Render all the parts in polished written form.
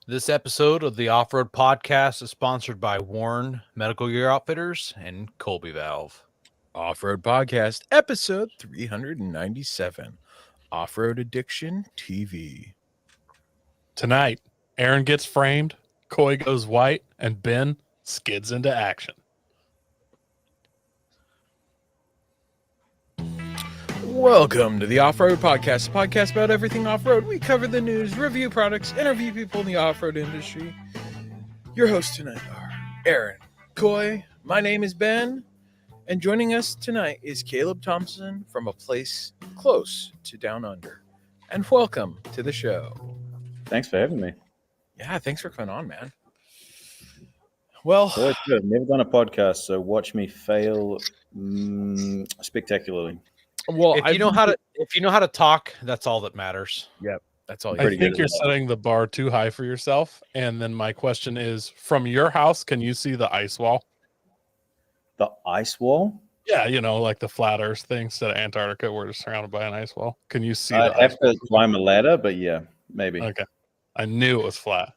This episode of the Off-Road Podcast is sponsored by Warren Medical Gear Outfitters and Colby Valve. Off-Road Podcast, episode 397, Off-Road Addiction TV. Tonight, Aaron gets framed, Coy goes white, and Ben skids into action. Welcome to the Off-Road Podcast, a podcast about everything off-road. We cover the news, review products, interview people in the off-road industry. Your hosts tonight are Aaron, Coy, my name is Ben, and joining us tonight is Caleb Thompson from a place close to Down Under. And welcome to the show. Thanks for having me. Yeah, thanks for coming on, man. Well, Always good. Never done a podcast, so watch me fail spectacularly. well, If you know how to talk, that's all that matters. that's all. I Pretty think good you're at that. setting the bar too high for yourself. And then my question is, from your house, can you see the ice wall? The ice wall? Yeah, you know, like the flat Earth thing instead of Antarctica, we're just surrounded by an ice wall. Can you see I the have ice to wall? climb a ladder, but yeah, maybe. Okay. I knew it was flat.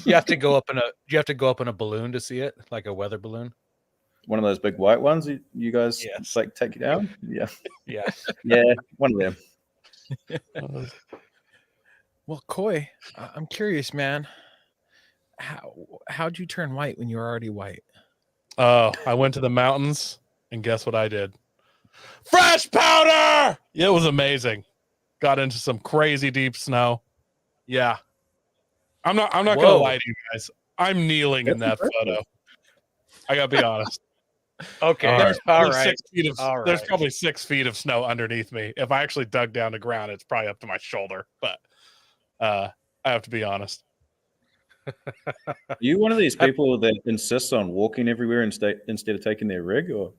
You have to go up in a balloon to see it, like a weather balloon. One of those big white ones you guys Yes. like take you down? Yeah. Yeah. Yeah, one of them. Well, Coy, I'm curious, man. How'd you turn white when you were already white? Oh, I went to the mountains, and guess what I did? Fresh powder! Yeah, it was amazing. Got into some crazy deep snow. Yeah. I'm not gonna Whoa. lie to you guys. I'm kneeling in that That's photo. I gotta be honest. Okay. All There's All probably right. 6 feet of All there's right. probably 6 feet of snow underneath me. If I actually dug down to ground, it's probably up to my shoulder. But I have to be honest. Are you one of these people that insists on walking everywhere instead of taking their rig? Or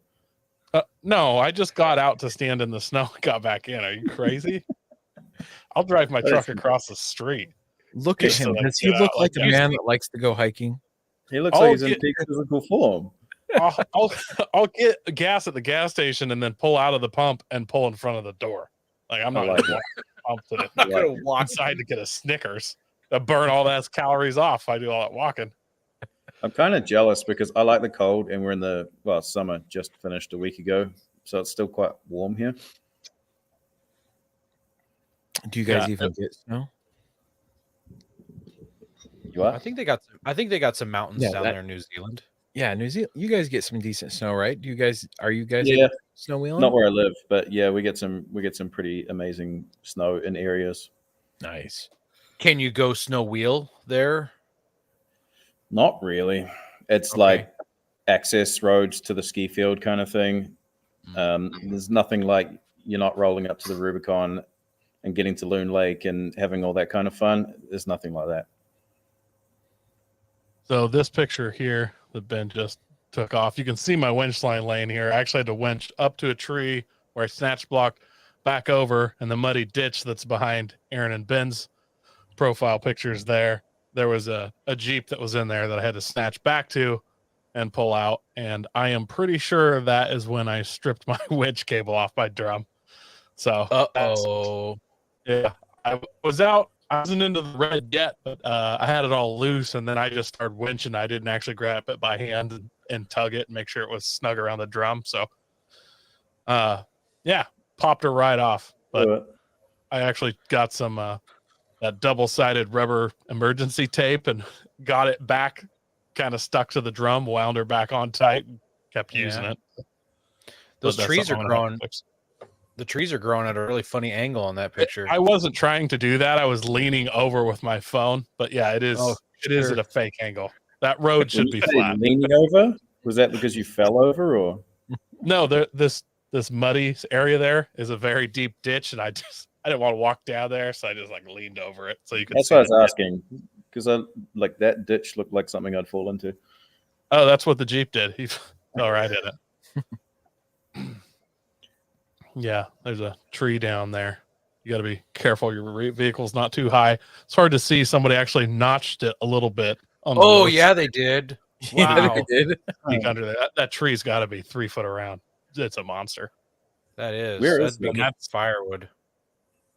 No, I just got out to stand in the snow and got back in. Are you crazy? I'll drive my That truck is- acroll the street. Look at Just so him. they Does he get look out, like like a that. man that likes to go hiking? he looks I'll like he's in get- peak physical form. I'll get gas at the gas station and then pull out of the pump and pull in front of the door. Like I'm not I like gonna walk the pump to the I'm not gonna walk. inside to get a Snickers. To burn all those calories off if I do all that walking. I'm kind of jealous because I like the cold and we're in the summer just finished a week ago. So it's still quite warm here. Do you guys Yeah. even get snow? You I are? think they got some mountains Yeah, down that- there in New Zealand. Yeah, New Zealand. You guys get some decent snow, right? Are you guys Yeah. snow wheeling? Not where I live, but yeah, we get some pretty amazing snow in areas. Nice. Can you go snow wheel there? Not really. It's Okay. like access roads to the ski field kind of thing. There's nothing like you're not rolling up to the Rubicon and getting to Loon Lake and having all that kind of fun. There's nothing like that. So this picture here that Ben just took off, you can see my winch line laying here. I actually had to winch up to a tree where I snatch block back over and the muddy ditch that's behind Aaron and Ben's profile pictures there. There was a Jeep that was in there that I had to snatch back to and pull out. And I am pretty sure that is when I stripped my winch cable off my drum. So Uh-oh. yeah, I wasn't into the red yet, but I had it all loose, and then I just started winching. I didn't actually grab it by hand and tug it and make sure it was snug around the drum. So, yeah, popped her right off. But I actually got some that double-sided rubber emergency tape and got it back, kind of stuck to the drum, wound her back on tight, and kept using Yeah. it. Those But that's trees are something I'm gonna have growing. to fix. The trees are growing at a really funny angle on that picture. I wasn't trying to do that. I was leaning over with my phone, but yeah, it is. Oh, It is sure. at a fake angle. That road should be When you say flat. leaning over? Was that because you fell over or? No, this muddy area there is a very deep ditch, and I didn't want to walk down there, so I just like leaned over it so you could. That's see what I was it. asking. Because like that ditch looked like something I'd fall into. Oh, that's what the Jeep did. He fell right in it. Yeah, there's a tree down there. You got to be careful your vehicle's not too high. It's hard to see. Somebody actually notched it a little bit. On the Oh roof. yeah, they did. Yeah, Wow. they did. Peek under there. That tree's got to be 3 foot around. It's a monster. That is. Where That's is big that? firewood.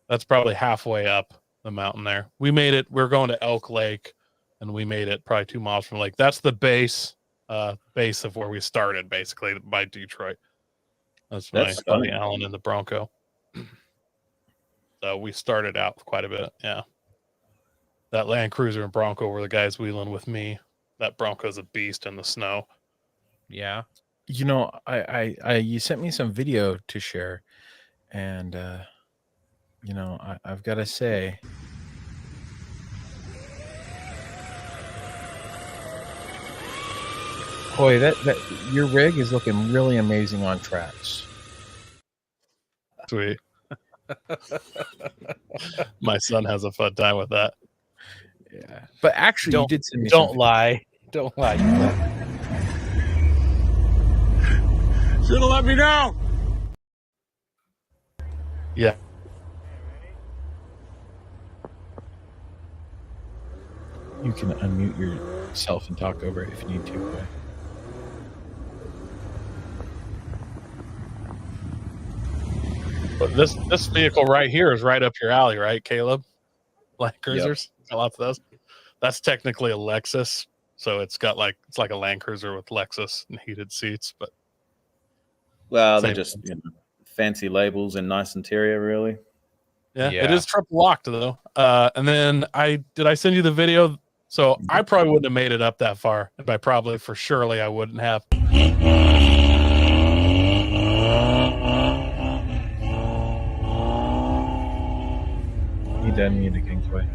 That's probably halfway up the mountain there. We made it. We're going to Elk Lake, and we made it probably 2 miles from the lake. That's the base of where we started, basically, by Detroit. That's my buddy Alan in the Bronco. So we started out quite a bit. Yeah. That Land Cruiser and Bronco were the guys wheeling with me. That Bronco's a beast in the snow. Yeah. You know, I you sent me some video to share, and you know, I've got to say, boy, that your rig is looking really amazing on tracks. Sweet. My son has a fun time with that. Yeah, but actually, you did send me. Don't lie. Don't lie. Should have let me know. Yeah. You can unmute yourself and talk over it if you need to. Boy. But this vehicle right here is right up your alley, right, Caleb? Land Cruisers, got lots of those. That's technically a Lexus, so it's like a Land Cruiser with Lexus and heated seats. But they're just fancy labels and nice interior, really. Yeah, it is triple locked though. And then did I send you the video? So I probably wouldn't have made it up that far. By probably for surely I wouldn't have. He done me the Kingsway.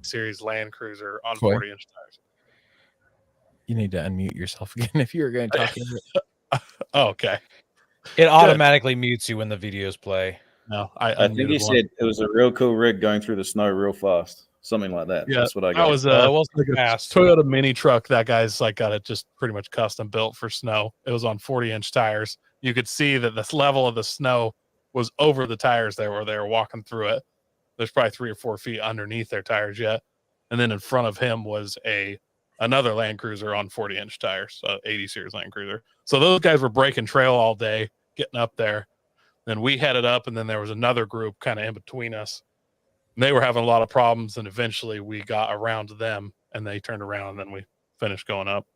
Series Land Cruiser on Boy. 40-inch tires. You need to unmute yourself again if you're going to talk over it. Oh, okay. It automatically mutes you when the videos play. No, I think he said it was a real cool rig going through the snow real fast. Something like that. Yeah, that's what I got. That was it was like a fast. Toyota mini truck. That guy's got it just pretty much custom built for snow. It was on 40-inch tires. You could see that this level of the snow was over the tires there where they were walking through it. There's probably 3 or 4 feet underneath their tires yet. And then in front of him was another Land Cruiser on 40-inch tires, 80 series Land Cruiser. So those guys were breaking trail all day, getting up there. Then we headed up, and then there was another group kind of in between us. And they were having a lot of problems, and eventually we got around them, and they turned around, and then we finished going up.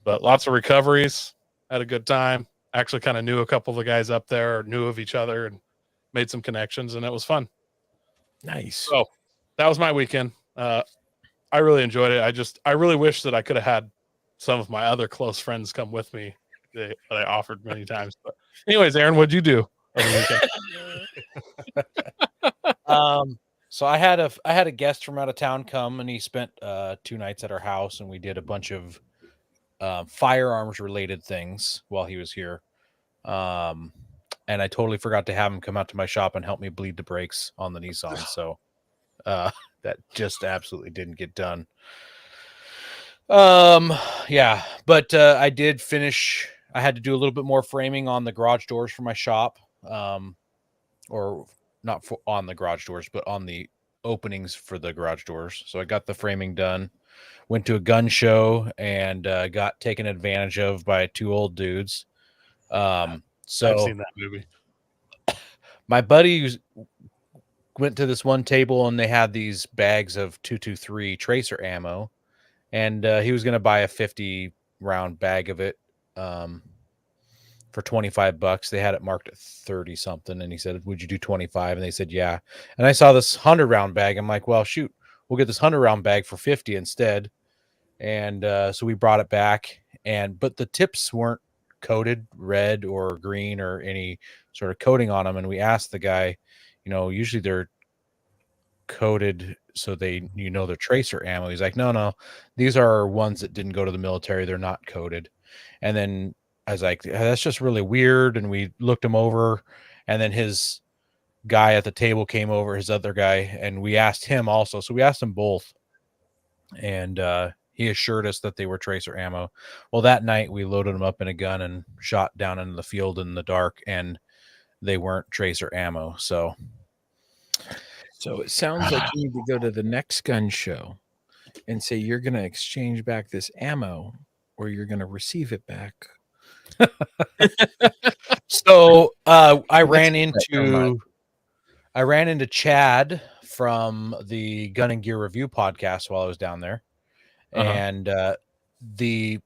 But lots of recoveries, had a good time. Actually kind of knew a couple of the guys up there, or knew of each other, and made some connections, and it was fun. Nice. So that was my weekend. I really enjoyed it. I really wish that I could have had some of my other close friends come with me. That I offered many times. But anyways, Aaron, what'd you do over the weekend? So I had a guest from out of town come, and he spent 2 nights at our house, and we did a bunch of firearms related things while he was here. And I totally forgot to have him come out to my shop and help me bleed the brakes on the Nissan. So that just absolutely didn't get done. Yeah, but I did finish. I had to do a little bit more framing on the garage doors for my shop, or not on the garage doors, but on the openings for the garage doors. So I got the framing done, went to a gun show, and got taken advantage of by 2 old dudes. So I've seen that movie. My buddy went to this one table, and they had these bags of 223 tracer ammo, and he was going to buy a 50 round bag of it for $25. They had it marked at 30 something, and he said, "Would you do 25?" And they said, "Yeah." And I saw this 100 round bag. I'm like, "Well, shoot, we'll get this 100 round bag for 50 instead." And so we brought it back, but the tips weren't coated red or green or any sort of coating on them. And we asked the guy, usually they're coated so they're tracer ammo. He's like, no, these are ones that didn't go to the military. They're not coated. And then I was like, that's just really weird. And we looked him over, and then his guy at the table came over, his other guy, and we asked him also. So we asked them both, and he assured us that they were tracer ammo. Well, that night we loaded them up in a gun and shot down into the field in the dark, and they weren't tracer ammo. So it sounds like you need to go to the next gun show and say you're going to exchange back this ammo, or you're going to receive it back So I That's ran that termite. into Chad from the Gun and Gear Review podcast while I was down there, and the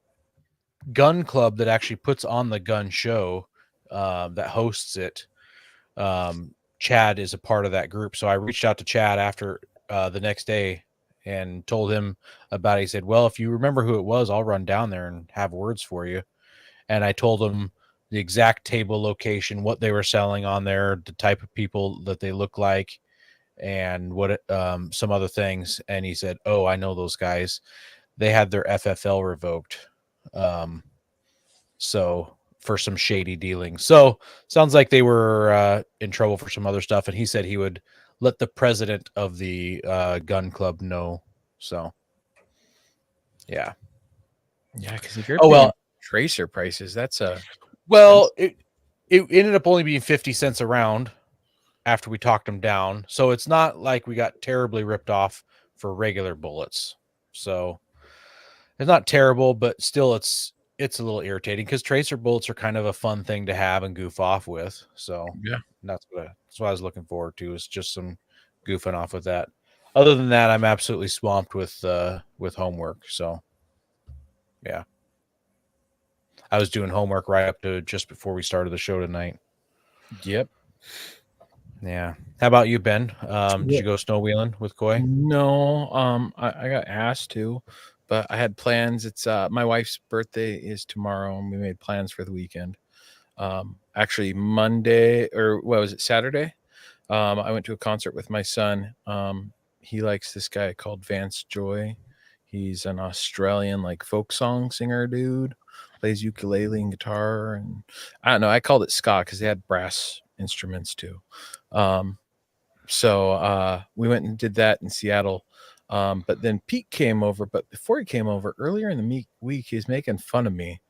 gun club that actually puts on the gun show, that hosts it. Chad is a part of that group, so I reached out to Chad after the next day and told him about it. He said, "Well, if you remember who it was, I'll run down there and have words for you." And I told him the exact table location, what they were selling on there, the type of people that they look like, and what some other things. And he said, "Oh, I know those guys. They had their FFL revoked, so for some shady dealing. So sounds like they were in trouble for some other stuff." And he said he would let the president of the gun club know. So, yeah. Yeah, because if you're Oh, paying well. tracer prices, that's a Well, it ended up only being 50 cents a round after we talked them down. So it's not like we got terribly ripped off for regular bullets. So it's not terrible, but still it's a little irritating because tracer bullets are kind of a fun thing to have and goof off with. So yeah. that's what I was looking forward to, is just some goofing off with that. Other than that, I'm absolutely swamped with homework. So yeah. I was doing homework right up to just before we started the show tonight. Yep. Yeah. How about you, Ben? Did you go snow wheeling with Coy? No, I got asked to, but I had plans. It's my wife's birthday is tomorrow, and we made plans for the weekend. Actually Monday, or what was it, Saturday? I went to a concert with my son. He likes this guy called Vance Joy. He's an Australian like folk song singer dude. Plays ukulele and guitar, and I don't know. I called it ska because they had brass instruments too. So we went and did that in Seattle. But then Pete came over. But before he came over, earlier in the week, he was making fun of me.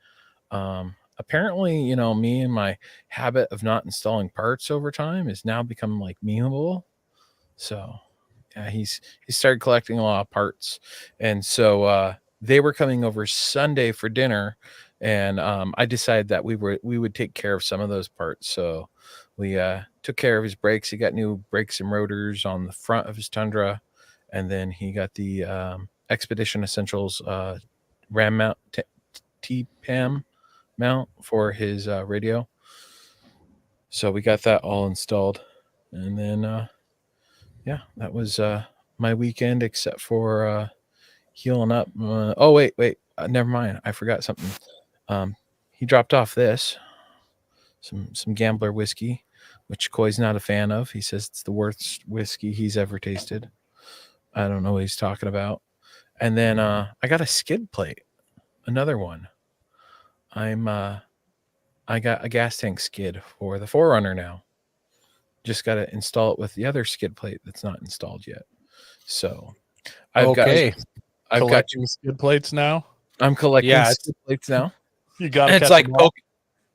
Apparently, me and my habit of not installing parts over time has now become like memeable. So yeah, he started collecting a lot of parts, and so they were coming over Sunday for dinner, and I decided that we would take care of some of those parts. So we took care of his brakes. He got new brakes and rotors on the front of his Tundra, and then he got the Expedition Essentials RAM mount T-PAM mount for his radio. So we got that all installed, and then yeah, that was my weekend, except for healing up. Oh wait, never mind. I forgot something. He dropped off this some Gambler whiskey, which Coy's not a fan of. He says it's the worst whiskey he's ever tasted. I don't know what he's talking about. And then I got a skid plate, another one. I got a gas tank skid for the Forerunner now. Just got to install it with the other skid plate that's not installed yet. So I've got skid plates now. I'm collecting skid plates now. You got to. It's like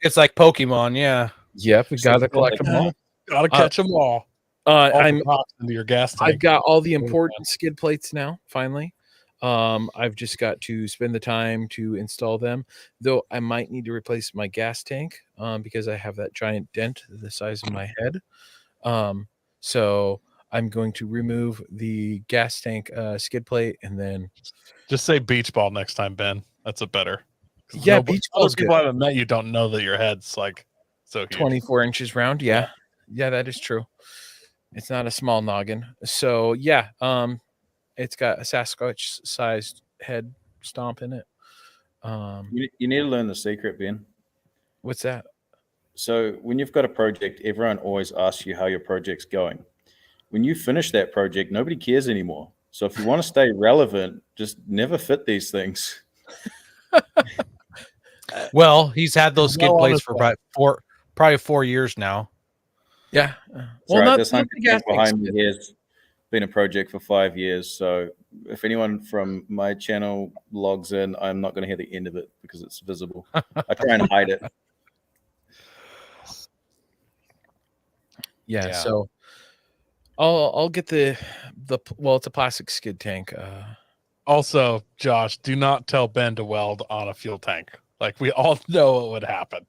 it's like Pokemon, yeah. Yep, we got to collect them all. Got to catch them all. I'm into your gas tank. I've got all the important skid plates now. Finally, I've just got to spend the time to install them. Though I might need to replace my gas tank because I have that giant dent the size of my head. So I'm going to remove the gas tank skid plate and then just say beach ball next time, Ben. That's a better. Yeah, beach ball. People I haven't met you don't know that your head's like so huge. 24 inches round. Yeah, that is true. It's not a small noggin. So yeah, it's got a Sasquatch sized head stomp in it. You need to learn the secret, Ben. What's that? So when you've got a project, everyone always asks you how your project's going. When you finish that project, nobody cares anymore. So if you want to stay relevant, just never fit these things. Well, he's had those skid plates for probably 4 years now. Yeah. Well, not the gas behind me has been a project for 5 years. So if anyone from my channel logs in, I'm not going to hear the end of it because it's visible. I try and hide it. Yeah. So I'll get the well, it's a plastic skid tank. Also, Josh, do not tell Ben to weld on a fuel tank. Like we all know what would happen.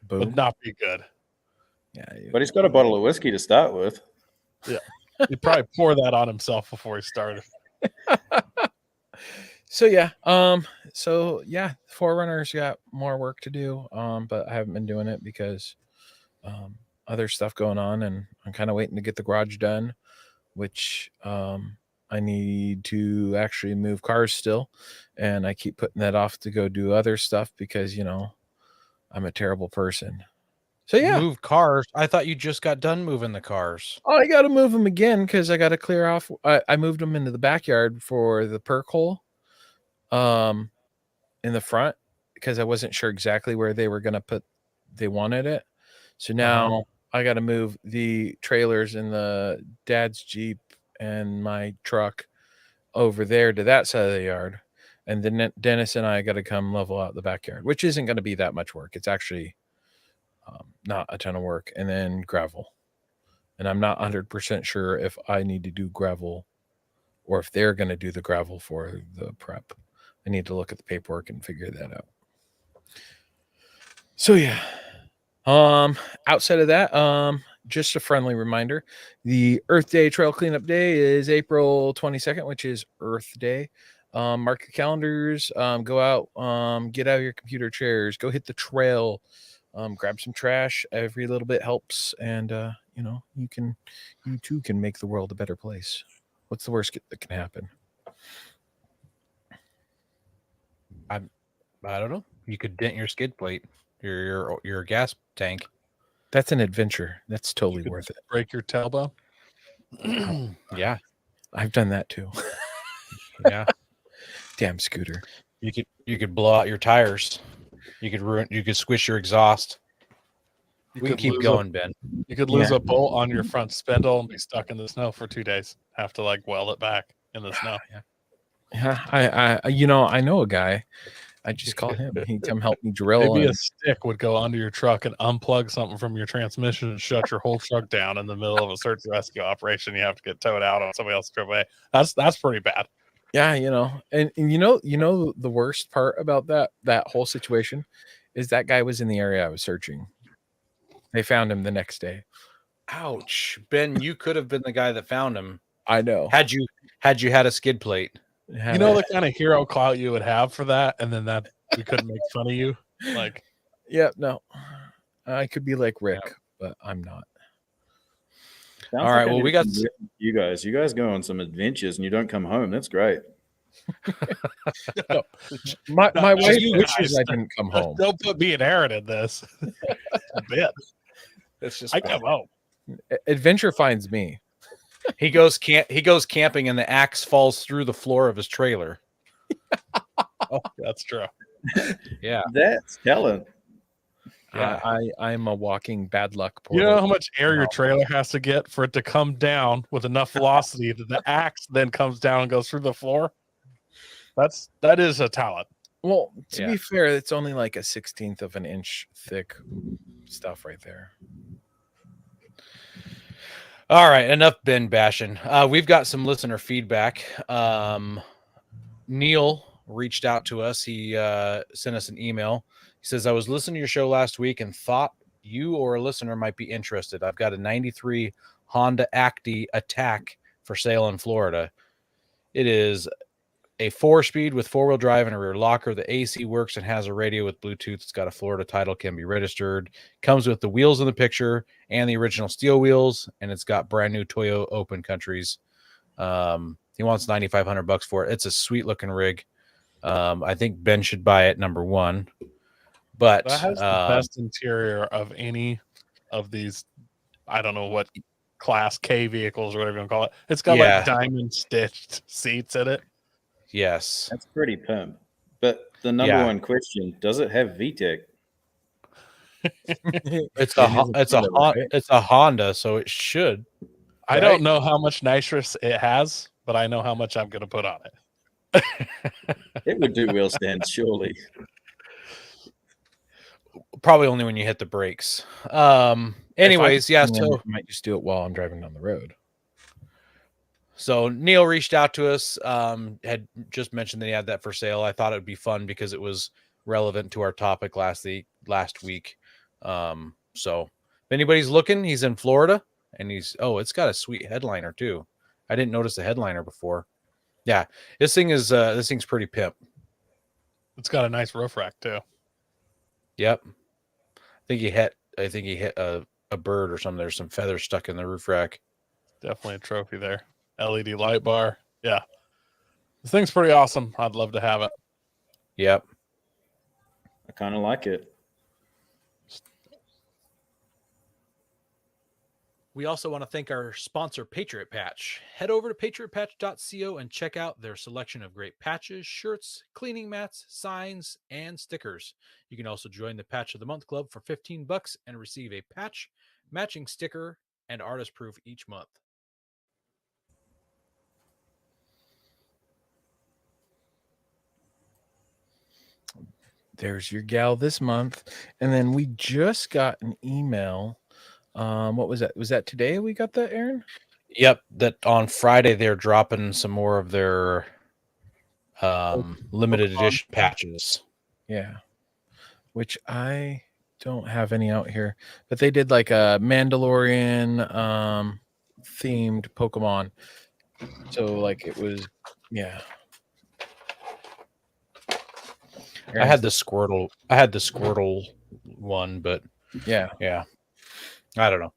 Boom. Would not be good. Yeah. But he's got a bottle of whiskey to start with. He'd probably pour that on himself before he started. So yeah, Forerunner's got more work to do, but I haven't been doing it because other stuff going on, and I'm kind of waiting to get the garage done, which I need to actually move cars still, and I keep putting that off to go do other stuff because I'm a terrible person. So yeah, Move cars. I thought you just got done moving the cars. I got to move them again because I got to clear off. I moved them into the backyard for the perk hole. In the front because I wasn't sure exactly where they were going to put, they wanted it. So now I got to move the trailers in the dad's Jeep and my truck over there to that side of the yard. And then Dennis and I got to come level out the backyard, which isn't going to be that much work. It's actually not a ton of work. And then gravel. And I'm not 100% sure if I need to do gravel or if they're going to do the gravel for the prep. I need to look at the paperwork and figure that out. So yeah. Outside of that, just a friendly reminder, the Earth Day Trail Cleanup Day is April 22nd, which is Earth Day. Mark your calendars, go out, get out of your computer chairs, go hit the trail, grab some trash. Every little bit helps, and you too can make the world a better place. What's the worst that can happen? I don't know. You could dent your skid plate, your gas tank. That's an adventure. That's totally worth it. Break your tailbone. Yeah, I've done that too. yeah. Damn scooter. You could blow out your tires. You could squish your exhaust. We can keep going, Ben. You could lose a bolt on your front spindle and be stuck in the snow for 2 days. Have to weld it back in the snow. Yeah, I know a guy. I just call him. He come help me drill. Maybe a stick would go under your truck and unplug something from your transmission and shut your whole truck down in the middle of a search and rescue operation. You have to get towed out on somebody else's driveway. That's pretty bad. Yeah, and the worst part about that whole situation is that guy was in the area I was searching. They found him the next day. Ouch, Ben! You could have been the guy that found him. I know. Had you had a skid plate. The kind of hero clout you would have for that, and then that we couldn't make fun of you. No, I could be like Rick, but I'm not. Sounds all right, I well, need we got to you guys go on some adventures and you don't come home. That's great. My wife you wishes guys. I didn't come home. Don't put me and Aaron in this. It's just I come home. Adventure finds me. He goes camping and the axe falls through the floor of his trailer. Oh, that's true. Yeah, That's talent. Yeah. I'm a walking bad luck You portal. know how much air your trailer has to get for it to come down with enough velocity that the axe then comes down and goes through the floor? That is a talent. Well, to Yeah. be fair, it's only like a 16th of an inch thick stuff right there. All right, enough Ben bashing. We've got some listener feedback. Neil reached out to us. He sent us an email. He says, I was listening to your show last week and thought you or a listener might be interested. I've got a 93 Honda Acti Attack for sale in Florida. It is a 4-speed with 4-wheel drive and a rear locker. The AC works and has a radio with Bluetooth. It's got a Florida title, can be registered. Comes with the wheels in the picture and the original steel wheels, and it's got brand new Toyo Open Countries. He wants $9,500 for it. It's a sweet looking rig. I think Ben should buy it, number one. But That has the best interior of any of these, I don't know what class K vehicles or whatever you want to call it. It's got Yeah. like diamond stitched seats in it. yes, That's pretty pimp. But the number Yeah. one question: does it have VTEC? it's Right? a Honda, so it should. I don't know how much nitrous it has, but I know how much I'm going to put on it. It would do wheel stands, surely. Probably only when you hit the brakes. Anyways, yeah. So I might just do it while I'm driving down the road. So Neil reached out to us, had just mentioned that he had that for sale. I thought it would be fun because it was relevant to our topic last week. So if anybody's looking, he's in Florida, and it's got a sweet headliner too. I didn't notice the headliner before. Yeah, this thing's pretty pimp. It's got a nice roof rack too. Yep. I think he hit a bird or something. There's some feathers stuck in the roof rack. Definitely a trophy there. LED light bar. Yeah. This thing's pretty awesome. I'd love to have it. Yep. I kind of like it. We also want to thank our sponsor, Patriot Patch. Head over to patriotpatch.co and check out their selection of great patches, shirts, cleaning mats, signs, and stickers. You can also join the Patch of the Month Club for $15 and receive a patch, matching sticker, and artist proof each month. There's your gal this month. And then we just got an email. What was that? Was that today we got that, Aaron? Yep, that on Friday they're dropping some more of their limited edition patches. Yeah. Which I don't have any out here. But they did like a Mandalorian themed Pokemon. So like it was, yeah. I had the Squirtle one, but yeah. I don't know.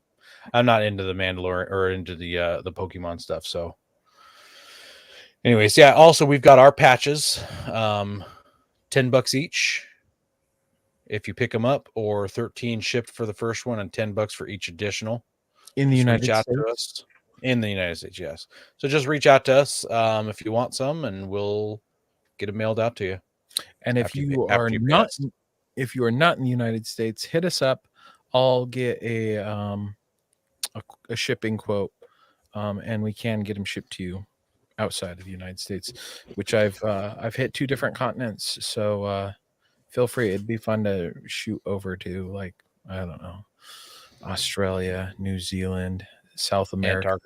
I'm not into the Mandalorian or into the Pokemon stuff. So, anyways, yeah. Also, we've got our patches, $10 each if you pick them up, or 13 shipped for the first one and $10 for each additional. In the United Reach out States. to us in the United States, yes. So just reach out to us if you want some, and we'll get them mailed out to you. And if you are not in the United States, hit us up. I'll get a shipping quote, and we can get them shipped to you outside of the United States, which I've hit 2 different continents. So feel free. It'd be fun to shoot over to, like, I don't know, Australia, New Zealand, South America,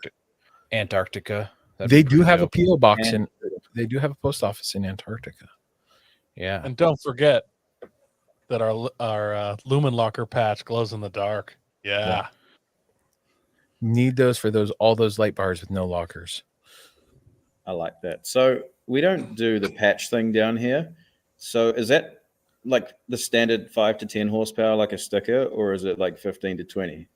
Antarctica. They do have a PO box they do have a post office in Antarctica. Yeah, and don't forget that our Lumen Locker patch glows in the dark. Yeah. Need those for all those light bars with no lockers. I like that. So we don't do the patch thing down here. So is that like the standard 5 to 10 horsepower, like a sticker, or is it like 15 to 20?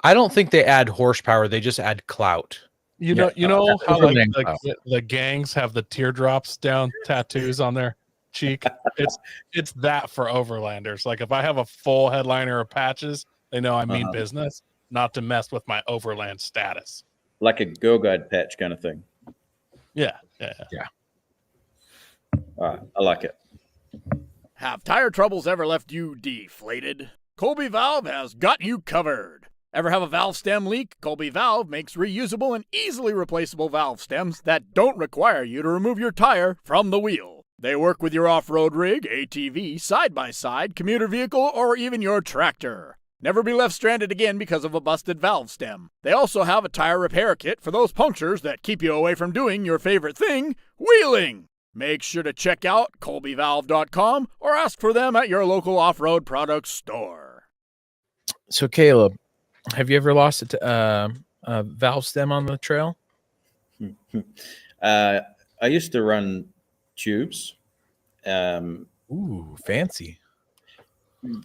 I don't think they add horsepower. They just add clout. You know how like the gangs have the teardrops down tattoos on their cheek? It's that for overlanders. Like if I have a full headliner of patches, they know I mean business, not to mess with my overland status. Like a Girl Guide patch kind of thing. Yeah. All right, I like it. Have tire troubles ever left you deflated? Colby Valve has got you covered. Ever have a valve stem leak? Colby Valve makes reusable and easily replaceable valve stems that don't require you to remove your tire from the wheel. They work with your off-road rig, ATV, side-by-side, commuter vehicle, or even your tractor. Never be left stranded again because of a busted valve stem. They also have a tire repair kit for those punctures that keep you away from doing your favorite thing, wheeling. Make sure to check out colbyvalve.com or ask for them at your local off-road products store. So, Caleb, have you ever lost a valve stem on the trail? I used to run tubes. Ooh, fancy.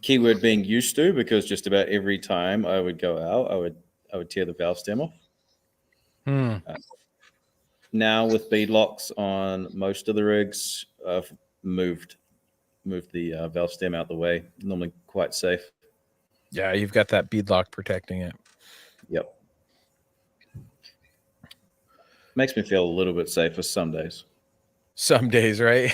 Keyword being used to, because just about every time I would go out, I would tear the valve stem off. Now with bead locks on most of the rigs, I've moved the valve stem out the way. Normally quite safe. Yeah, you've got that bead lock protecting it. Yep. Makes me feel a little bit safer some days. Some days, right?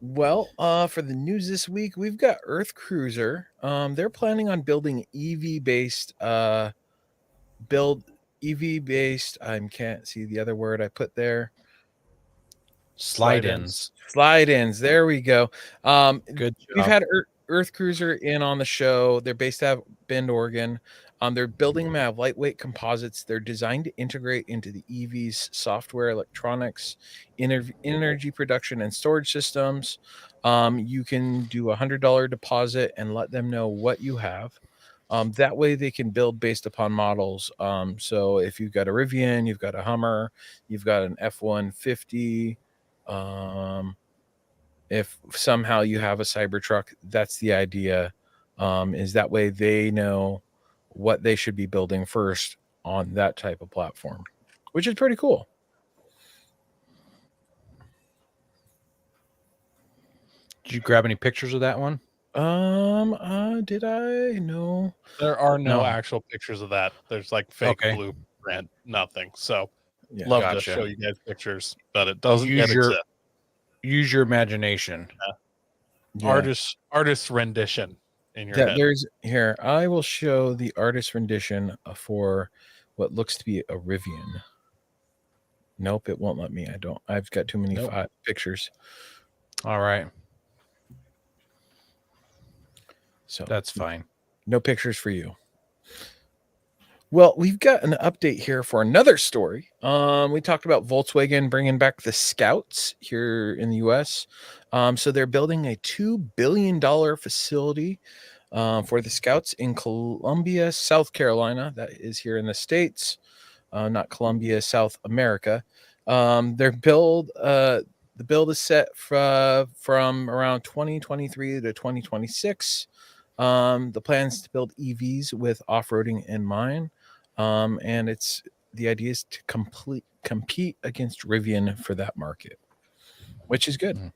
Well, for the news this week, we've got Earth Cruiser. They're planning on building EV-based I can't see the other word I put there. Slide-ins. Slide-ins. There we go. Good job. We've had Earth Cruiser in on the show. They're based out of Bend, Oregon. They're building them out of lightweight composites. They're designed to integrate into the EV's software, electronics, energy production, and storage systems. You can do $100 deposit and let them know what you have. That way they can build based upon models. So if you've got a Rivian, you've got a Hummer, you've got an F-150, if somehow you have a Cybertruck, that's the idea. Is that way they know what they should be building first on that type of platform, which is pretty cool. Did you grab any pictures of that one? Did I? No. There are no No. actual pictures of that. There's like fake Okay. blueprint, nothing. So Yeah. love Gotcha. to show you guys pictures, but it doesn't Use yet your- exist. Use your imagination. Yeah. Artist rendition in your Yeah, head. there's here. I will show the artist rendition for what looks to be a Rivian. Nope, it won't let me. I've got too many Nope. pictures. All right. So That's fine. no pictures for you. Well, we've got an update here for another story. We talked about Volkswagen bringing back the Scouts here in the U.S. So they're building a $2 billion facility for the Scouts in Columbia, South Carolina. That is here in the States, not Columbia, South America. The build is set from around 2023 to 2026. The plans to build EVs with off-roading in mind. And the idea is to compete against Rivian for that market, which is good.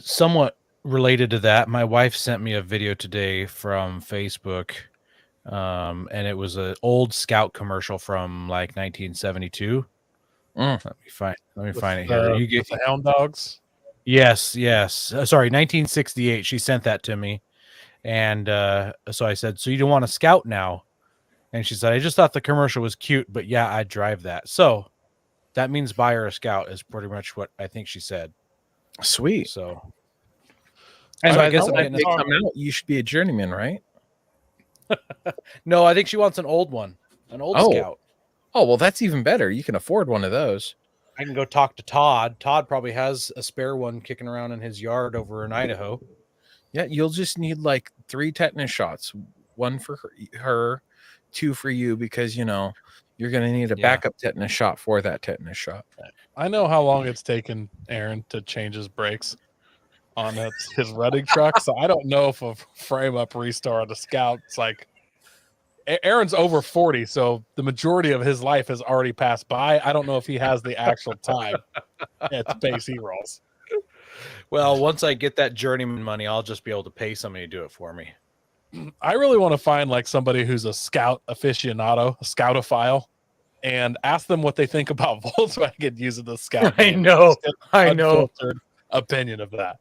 Somewhat related to that, my wife sent me a video today from Facebook, and it was an old Scout commercial from like 1972. Let me find it here. You get the hound dogs. Yes. Sorry, 1968. She sent that to me. And so I said, so you don't want a Scout now? And she said, I just thought the commercial was cute, but yeah, I'd drive that. So that means buy her a Scout is pretty much what I think she said. Sweet. So, And so by I guess the I'm time getting they a- come out, you should be a journeyman, right? no, I think she wants an old one, an old Oh. Scout. Oh, well, that's even better. You can afford one of those. I can go talk to Todd. Todd probably has a spare one kicking around in his yard over in Idaho. Yeah, you'll just need like 3 tetanus shots, 1 for her 2 for you, because you're going to need a Yeah. backup tetanus shot for that tetanus shot. I know how long it's taken Aaron to change his brakes on his running truck, so I don't know if a frame up restore on the Scout's like. Aaron's over 40, so the majority of his life has already passed by. I don't know if he has the actual time at the pace he rolls. Well, once I get that journeyman money, I'll just be able to pay somebody to do it for me. I really want to find like somebody who's a Scout aficionado, a Scoutophile, and ask them what they think about Volkswagen using the Scout. I name. know. Just I an know. unfiltered opinion of that.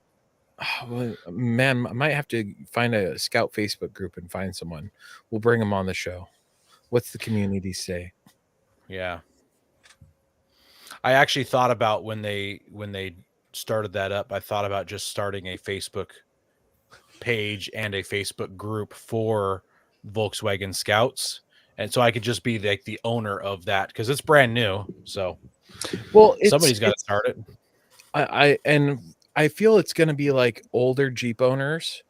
Well, man, I might have to find a Scout Facebook group and find someone. We'll bring them on the show. What's the community say? Yeah. I actually thought about when they started that up, I thought about just starting a Facebook page and a Facebook group for Volkswagen Scouts. And so I could just be like the owner of that because it's brand new. So Well, somebody's got to start it. I feel it's going to be like older Jeep owners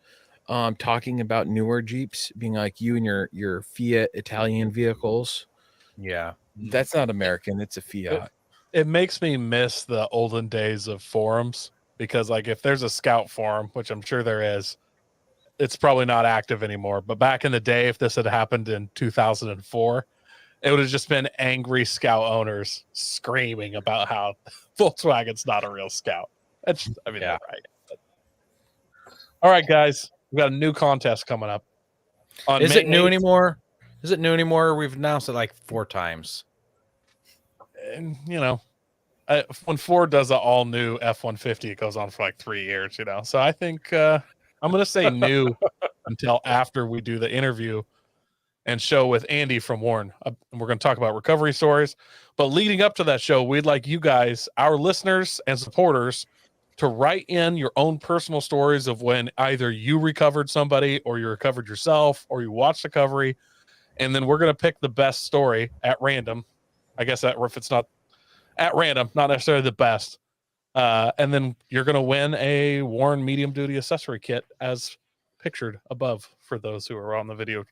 talking about newer Jeeps, being like you and your Fiat Italian vehicles. Yeah. That's not American. It's a Fiat. It makes me miss the olden days of forums because, like, if there's a Scout forum, which I'm sure there is, it's probably not active anymore. But back in the day, if this had happened in 2004, it would have just been angry Scout owners screaming about how Volkswagen's not a real Scout. Yeah. They're right. But... All right, guys, we got a new contest coming up. On Is May it new 8th. anymore? Is it new anymore? We've announced it like 4 times. And when Ford does an all new F-150, it goes on for like 3 years. So I think I'm going to say new until after we do the interview and show with Andy from Warren. We're going to talk about recovery stories. But leading up to that show, we'd like you guys, our listeners and supporters, to write in your own personal stories of when either you recovered somebody or you recovered yourself or you watched the recovery. And then we're going to pick the best story at random. I guess that if it's not at random, not necessarily the best. And then you're going to win a Warren medium duty accessory kit as pictured above for those who are on the video.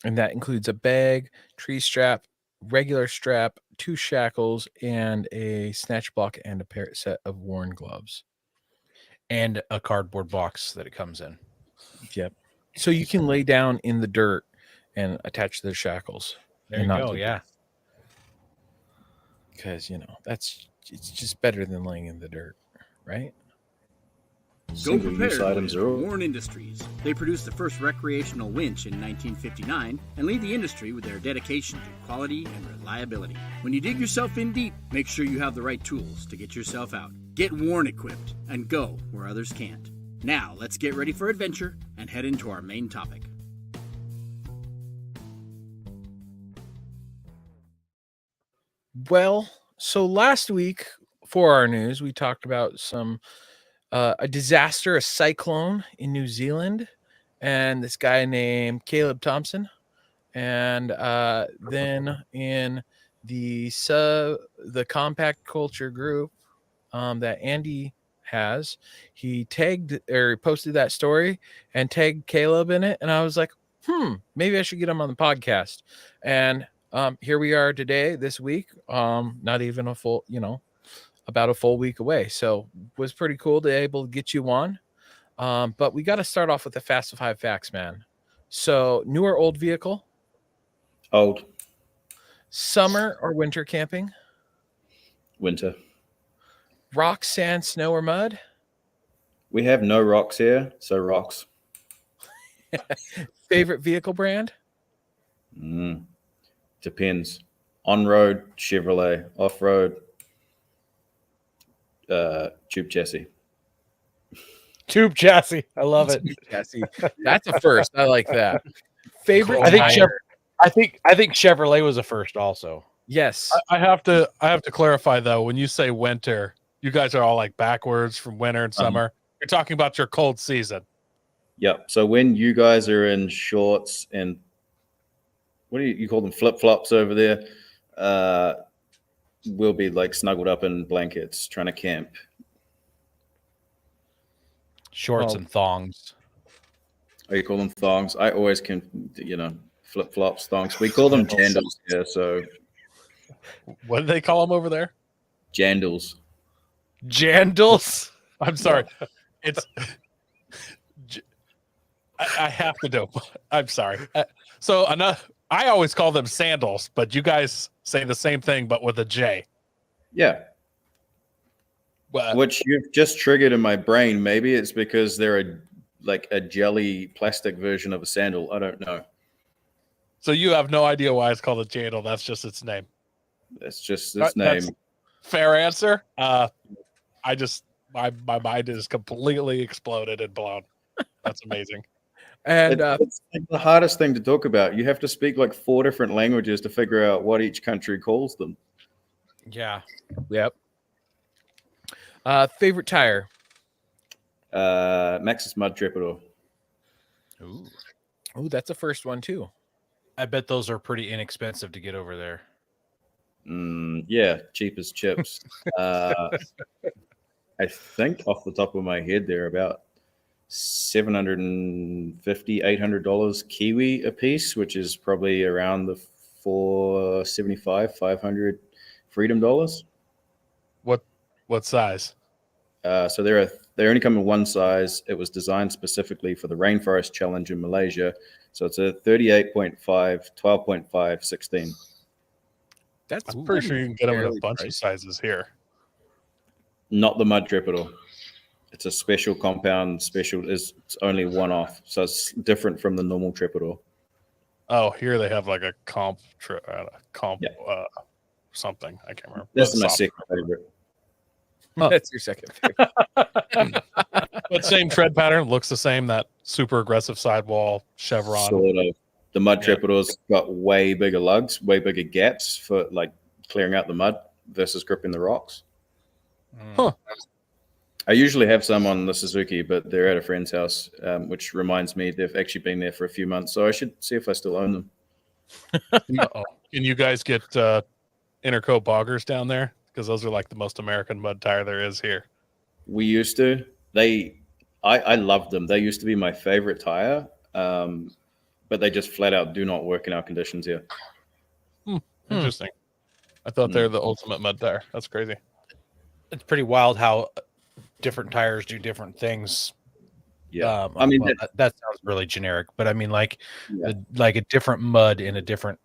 And that includes a bag, tree strap, regular strap, 2 shackles, and a snatch block and a set of Warren gloves. And a cardboard box that it comes in. Yep. So you can lay down in the dirt and attach the shackles. There you go. Yeah. Because, it's just better than laying in the dirt, right? Go Single-use prepared items with are all. Warren Industries. They produced the first recreational winch in 1959 and lead the industry with their dedication to quality and reliability. When you dig yourself in deep, make sure you have the right tools to get yourself out. Get Warren equipped and go where others can't. Now, let's get ready for adventure and head into our main topic. Well, so last week for our news, we talked about a disaster, a cyclone in New Zealand, and this guy named Caleb Thompson. And then in the compact culture group that Andy has, he posted that story and tagged Caleb in it. And I was like, maybe I should get him on the podcast. And here we are today, this week, not even a full, about a full week away. So was pretty cool to be able to get you on. But we got to start off with the Fast 5 facts, man. So new or old vehicle? Old. Summer or winter camping? Winter. Rock, sand, snow, or mud? We have no rocks here, so rocks. Favorite vehicle brand? Depends. On-road, Chevrolet. Off-road, tube chassis. Tube chassis. I love it. Chassis. That's a first. I like that. Favorite? I think tire? I think Chevrolet was a first also. Yes. I have to clarify though, when you say winter, you guys are all like backwards from winter and summer. You're talking about your cold season. Yep. So when you guys are in shorts and what do you call them, flip-flops over there, we'll be like snuggled up in blankets trying to camp. Shorts and thongs. Oh, you call them thongs? I always can, flip-flops, thongs. We call them jandals here, so What do they call them over there? jandals. Jandals. I'm sorry. It's I have to do. I'm sorry. So I always call them sandals, but you guys say the same thing, but with a J. Yeah. Which you've just triggered in my brain. Maybe it's because they're a jelly plastic version of a sandal. I don't know. So you have no idea why it's called a jandal. That's just its name. It's just its name. Fair answer. My mind is completely exploded and blown. That's amazing. And it's the hardest thing to talk about. You have to speak 4 different languages to figure out what each country calls them. Yeah. Yep. Favorite tire? Maxxis Mud Trepidor. Ooh, that's a first one too. I bet those are pretty inexpensive to get over there. Yeah, cheap as chips. I think off the top of my head, they're about $750, $800 Kiwi a piece, which is probably around the $475, $500 Freedom dollars. What size? So they only come in one size. It was designed specifically for the Rainforest Challenge in Malaysia. So it's a 38.5, 12.5, 16. I'm pretty sure you can get them in a bunch of sizes here. Not the Mud Trepidor. It's a special compound. It's only one off. So it's different from the normal Trepidor. Oh, here they have like a comp something. I can't remember. This is my second favorite. That's your second favorite. But same tread pattern, looks the same. That super aggressive sidewall chevron. Sort of. The Mud Trepidor's got way bigger lugs, way bigger gaps for clearing out the mud versus gripping the rocks. Huh. I usually have some on the Suzuki, but they're at a friend's house, which reminds me they've actually been there for a few months. So I should see if I still own them. Uh-oh. Can you guys get Interco boggers down there? Because those are like the most American mud tire there is here. We used to. I loved them. They used to be my favorite tire, but they just flat out do not work in our conditions here. Interesting. I thought they're the ultimate mud tire. That's crazy. It's pretty wild how different tires do different things. Yeah, I mean that sounds really generic, but I mean like a different mud in a different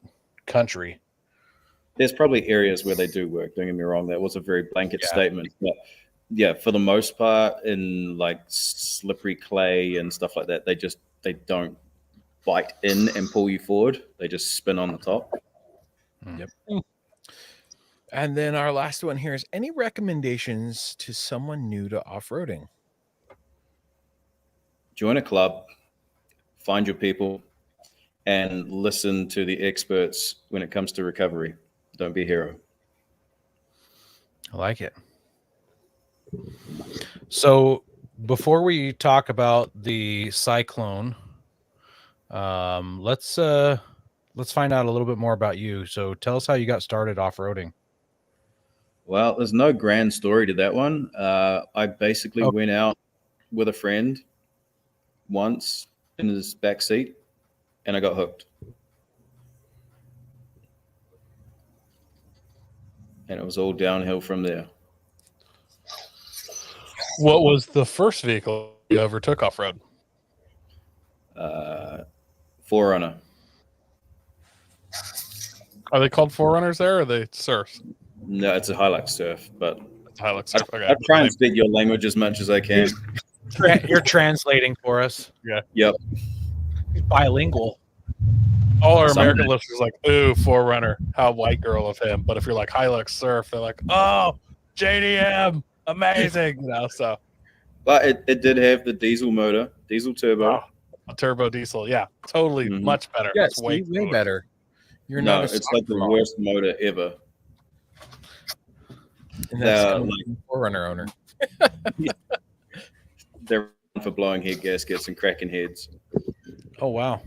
country. There's probably areas where they do work. Don't get me wrong. That was a very blanket statement, but yeah, for the most part, in like slippery clay and stuff like that, they don't bite in and pull you forward. They just spin on the top. Yep. And then our last one here is any recommendations to someone new to off-roading? Join a club, find your people, and listen to the experts when it comes to recovery. Don't be a hero. I like it. So before we talk about the cyclone, let's find out a little bit more about you. So tell us how you got started off-roading. Well, there's no grand story to that one. I basically went out with a friend once in his back seat, and I got hooked. And it was all downhill from there. What was the first vehicle you ever took off-road? Forerunner. Are they called Forerunners there, or are they Surfs? No, it's a Hilux Surf, but Hilux Surf. Okay. I try and speak your language as much as I can. You're translating for us. Yeah. Yep. He's bilingual. All our American listeners are like, ooh, Forerunner, how white girl of him. But if you're like Hilux Surf, they're like, oh, JDM, amazing. You know, so. But it did have the diesel motor, diesel turbo. Oh, a turbo diesel. Yeah, totally much better. Yeah, it's way better. You're no, not it's like the worst motor ever. And that's Forerunner owner. They're for blowing head gaskets and cracking heads. Oh, wow.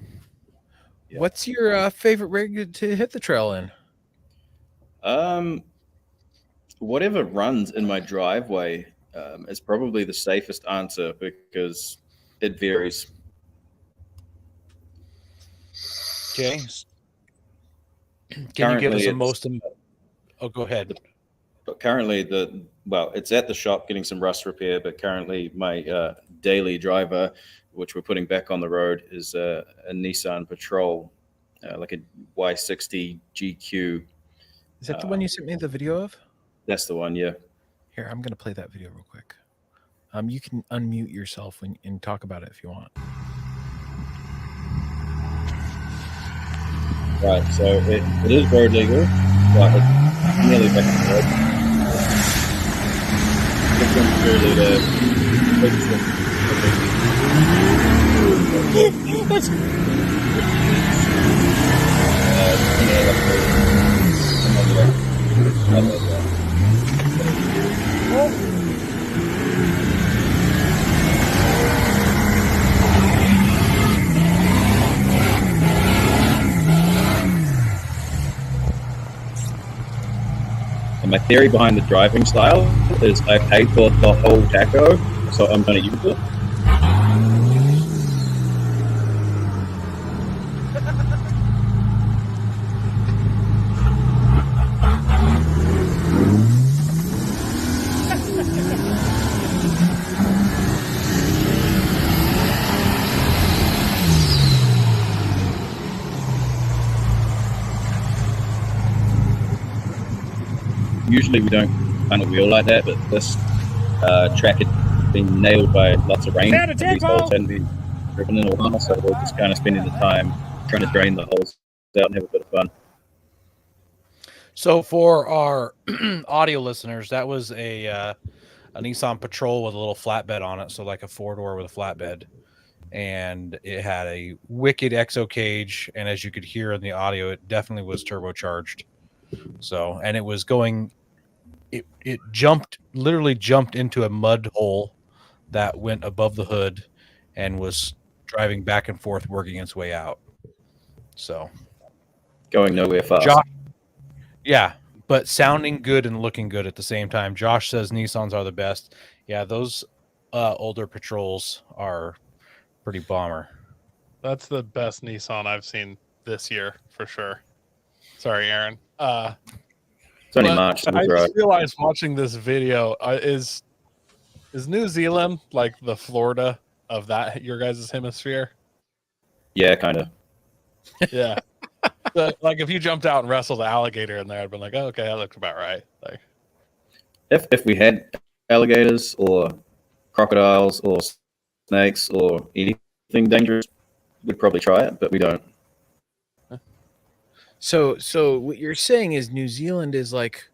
Yeah. What's your favorite rig to hit the trail in? Whatever runs in my driveway is probably the safest answer because it varies. Okay. Can you give us a most? Oh, go ahead. But currently, it's at the shop getting some rust repair. But currently, my daily driver, which we're putting back on the road, is a Nissan Patrol, like a Y60 GQ. Is that the one you sent me the video of? That's the one, yeah. Here, I'm going to play that video real quick. You can unmute yourself and talk about it if you want. Right, so it is road legal, but it's nearly back on the road. And my theory behind the driving style is I paid for the whole tacho, so I'm going to use it. Usually we don't kind of wheel like that, but this track had been nailed by lots of rain. And these holes hadn't been driven in a while, so we're just kind of spending the time trying to drain the holes out and have a bit of fun. So for our audio listeners, that was a Nissan Patrol with a little flatbed on it, so like a 4-door with a flatbed. And it had a wicked exo cage, and as you could hear in the audio, it definitely was turbocharged. So, and it was going it literally jumped into a mud hole that went above the hood and was driving back and forth, working its way out. So Going nowhere fast. Josh, yeah, but sounding good and looking good at the same time. Josh says Nissans are the best. Yeah, those older patrols are pretty bomber. That's the best Nissan I've seen this year for sure. Sorry, Aaron. It's only March. I just realized watching this video is New Zealand like the Florida of that your guys' hemisphere? Yeah, kind of. Yeah. Like if you jumped out and wrestled an alligator in there, I'd been like, oh, okay, that looks about right. Like If we had alligators or crocodiles or snakes or anything dangerous, we'd probably try it, but we don't. So what you're saying is New Zealand is like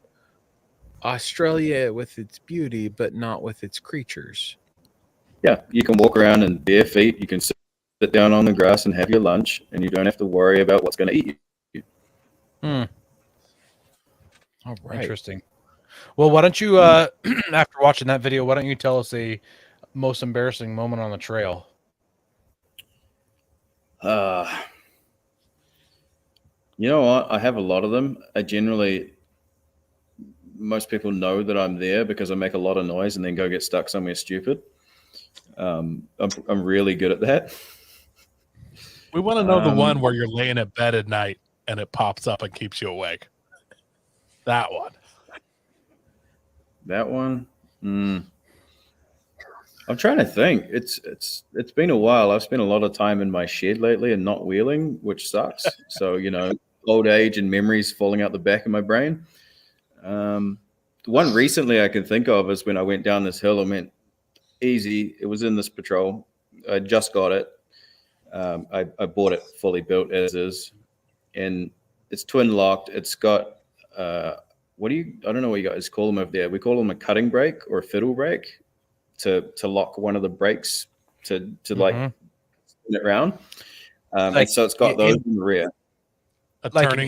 Australia with its beauty, but not with its creatures. Yeah, you can walk around in bare feet. You can sit down on the grass and have your lunch, and you don't have to worry about what's going to eat you. All right. Interesting. Well, why don't you, after watching that video, why don't you tell us the most embarrassing moment on the trail? You know what? I have a lot of them. Most people know that I'm there because I make a lot of noise and then go get stuck somewhere stupid. I'm really good at that. we want to know the one where you're laying in bed at night and it pops up and keeps you awake. That one. That one. I'm trying to think. It's been a while. I've spent a lot of time in my shed lately and not wheeling, which sucks. So, old age and memories falling out the back of my brain. The one recently I can think of is when I went down this hill. I went easy. It was in this patrol. I just got it. I bought it fully built as is, and it's twin locked. It's got I don't know what you guys call them over there. We call them a cutting brake or a fiddle brake to lock one of the brakes to like spin it around. And so it's got those in the rear. Like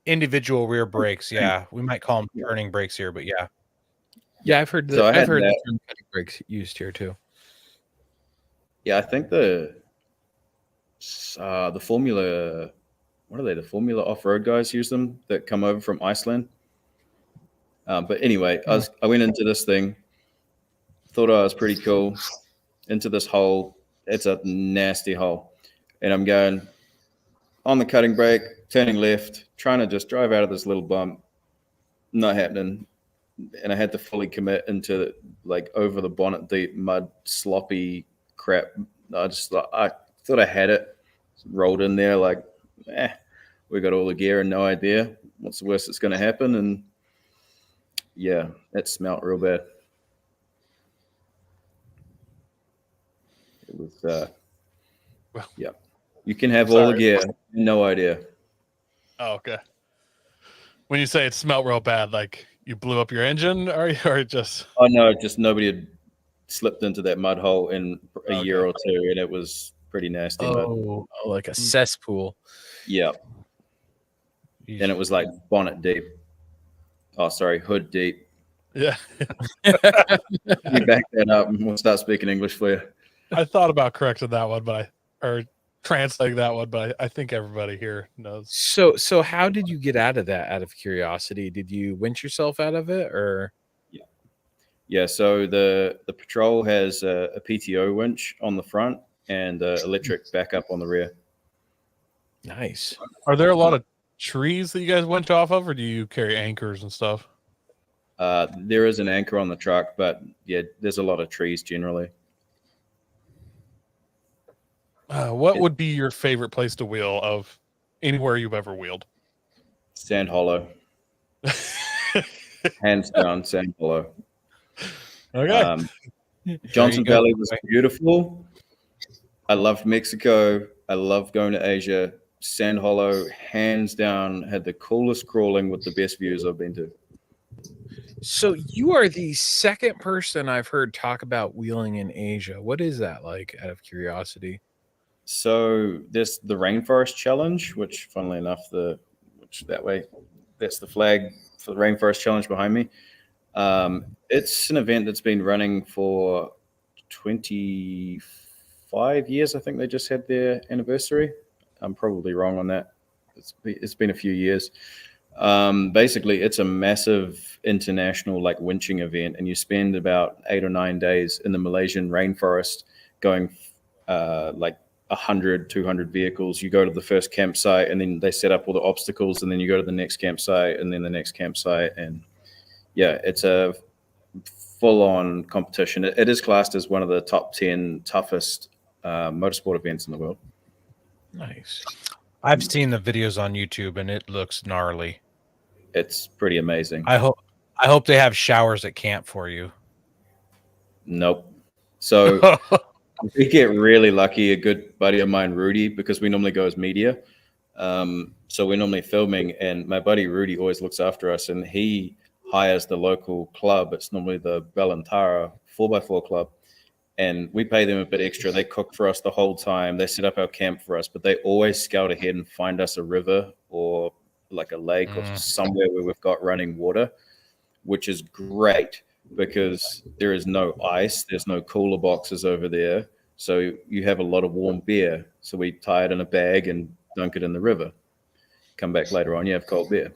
individual rear brakes. Yeah, we might call them turning brakes here, but yeah. Yeah, I've heard So I I've had heard that. the cutting brakes used here too. Yeah, I think the Formula, what are they? The Formula off-road guys use them that come over from Iceland. But anyway, I went into this thing, thought I was pretty cool, into this hole. It's a nasty hole, and I'm going on the cutting brake, turning left, trying to just drive out of this little bump. Not happening, and I had to fully commit into like over the bonnet deep mud, sloppy crap. I thought I had it, rolled in there like, we got all the gear and no idea what's the worst that's going to happen. And yeah, it smelled real bad. It was, yeah. You can have all the gear, no idea. Oh, okay. When you say it smelled real bad, like you blew up your engine or just... Oh, no, just nobody had slipped into that mud hole in a year or two, and it was pretty nasty. Oh, like a cesspool. Yeah. And it was like bonnet deep. Oh, sorry, hood deep. Yeah. You back that up and we'll start speaking English for you. I thought about correcting that one, or translating that one, but I think everybody here knows. So how did you get out of that? Out of curiosity, did you winch yourself out of it, or? Yeah. So the patrol has a PTO winch on the front and electric backup on the rear. Nice. Are there a lot of trees that you guys went off of, or do you carry anchors and stuff? There is an anchor on the truck, but yeah, there's a lot of trees generally. What would be your favorite place to wheel of anywhere you've ever wheeled? Sand Hollow. Hands down, Sand Hollow. Okay. Johnson Valley was beautiful. I loved Mexico. I loved going to Asia. Sand Hollow, hands down, had the coolest crawling with the best views I've been to. So you are the second person I've heard talk about wheeling in Asia. What is that like, out of curiosity? So there's the Rainforest Challenge, which funnily enough, that way That's the flag for the Rainforest Challenge behind me. It's an event that's been running for 25 years. I think they just had their anniversary. I'm probably wrong on that. It's been a few years. Basically, it's a massive international like winching event, and you spend about 8 or 9 days in the Malaysian rainforest going like 100, 200 vehicles. You go to the first campsite, and then they set up all the obstacles, and then you go to the next campsite, and then the next campsite. And yeah, it's a full-on competition. It is classed as one of the top 10 toughest motorsport events in the world. Nice. I've seen the videos on YouTube, and it looks gnarly. It's pretty amazing. I hope they have showers at camp for you. Nope. So we get really lucky. A good buddy of mine, Rudy, because we normally go as media. So we're normally filming, and my buddy Rudy always looks after us, and he hires the local club. It's normally the Belantara 4x4 club, and we pay them a bit extra. They cook for us the whole time. They set up our camp for us, but they always scout ahead and find us a river or like a lake or somewhere where we've got running water, which is great because there is no ice. There's no cooler boxes over there. So you have a lot of warm beer. So we tie it in a bag and dunk it in the river. Come back later on, you have cold beer.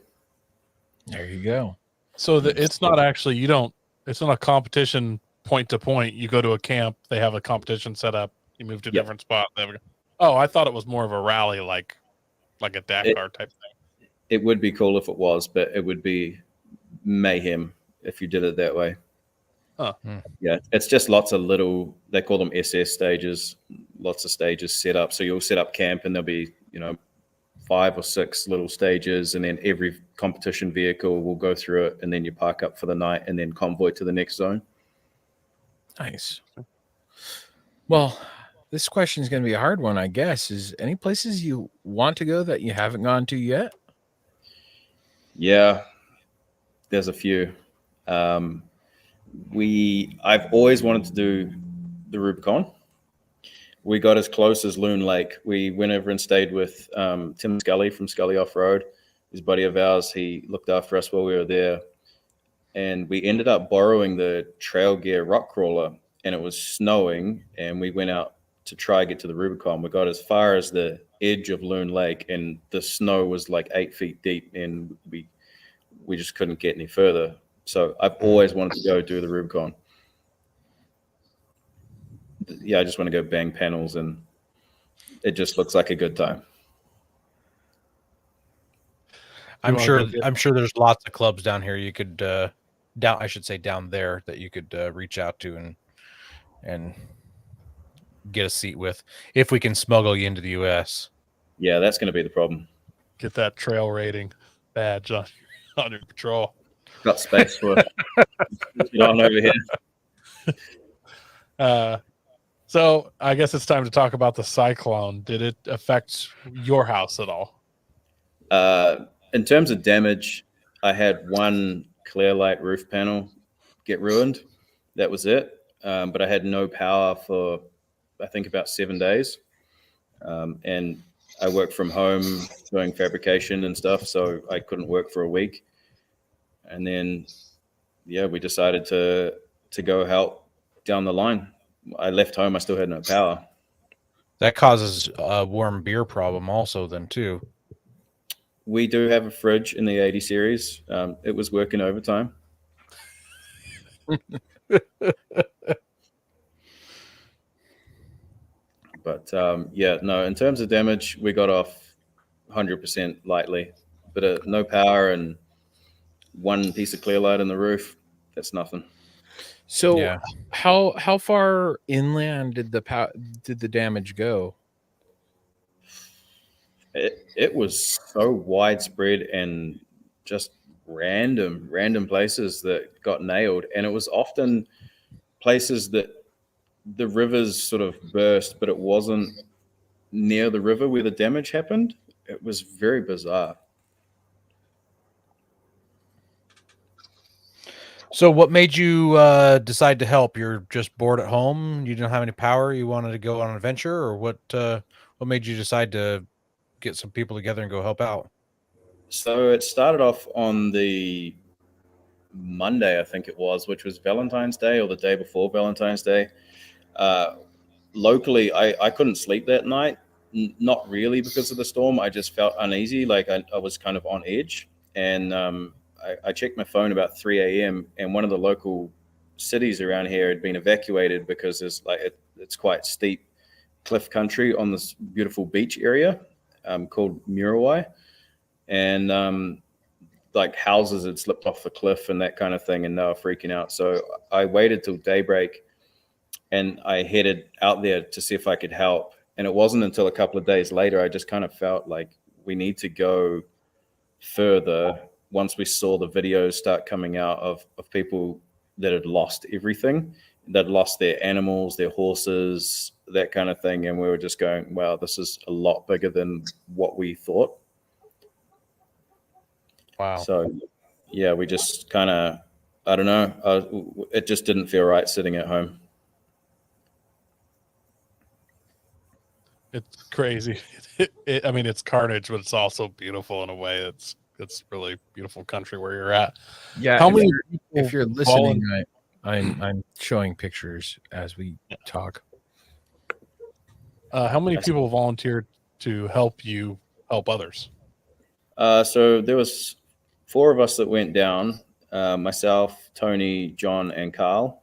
There you go. So it's not actually, it's not a competition point to point. You go to a camp, they have a competition set up, you move to a different spot. Oh, I thought it was more of a rally, like a Dakar type thing. It would be cool if it was, but it would be mayhem if you did it that way. Huh. Yeah, it's just lots of little, they call them SS stages, lots of stages set up. So you'll set up camp and there'll be, 5 or 6 little stages, and then every competition vehicle will go through it, and then you park up for the night and then convoy to the next zone. Nice. Well, this question is going to be a hard one, I guess. Is any places you want to go that you haven't gone to yet? Yeah, there's a few. I've always wanted to do the Rubicon. We got as close as Loon Lake. We went over and stayed with Tim Scully from Scully Off-Road. His buddy of ours, he looked after us while we were there. And we ended up borrowing the Trail Gear rock crawler, and it was snowing, and we went out to try get to the Rubicon. We got as far as the edge of Loon Lake, and the snow was like 8 feet deep, and we just couldn't get any further. So I've always wanted to go do the Rubicon. Yeah, I just want to go bang panels, and it just looks like a good time. I'm sure there's lots of clubs down here you could down there that you could reach out to and get a seat with if we can smuggle you into the US. Yeah, that's going to be the problem. Get that trail rating badge on your patrol. Got space for it on over here. So I guess it's time to talk about the cyclone. Did it affect your house at all? In terms of damage, I had one Clearlight roof panel get ruined. That was it. But I had no power for, I think, about 7 days. And I worked from home doing fabrication and stuff, so I couldn't work for a week. And then, we decided to go help down the line. I left home. I still had no power. That causes a warm beer problem also then too. We do have a fridge in the 80 series. It was working overtime. But in terms of damage, we got off 100% lightly. But no power and one piece of clear light in the roof, that's nothing. So how far inland did the damage go? It was so widespread and just random places that got nailed, and it was often places that the rivers sort of burst, but it wasn't near the river where the damage happened. It was very bizarre. So what made you decide to help? You're just bored at home? You didn't have any power? You wanted to go on an adventure? Or what made you decide to get some people together and go help out? So it started off on the Monday, I think it was, which was Valentine's Day or the day before Valentine's Day. Locally, I couldn't sleep that night. Not really because of the storm. I just felt uneasy, like I was kind of on edge. And I checked my phone about 3 a.m. and one of the local cities around here had been evacuated because it's quite steep cliff country on this beautiful beach area called Muriwai. And like houses had slipped off the cliff and that kind of thing, and they were freaking out. So I waited till daybreak and I headed out there to see if I could help. And it wasn't until a couple of days later, I just kind of felt like we need to go further once we saw the videos start coming out of people that had lost everything, that lost their animals, their horses, that kind of thing. And we were just going, wow, this is a lot bigger than what we thought. Wow. So, yeah, we just kind of, I don't know, it just didn't feel right sitting at home. It's crazy. I mean, it's carnage, but it's also beautiful in a way. It's really beautiful country where you're at. Yeah. How many If you're listening, I'm showing pictures as we talk. How many people volunteered to help you help others? So there was 4 of us that went down, myself, Tony, John, and Carl.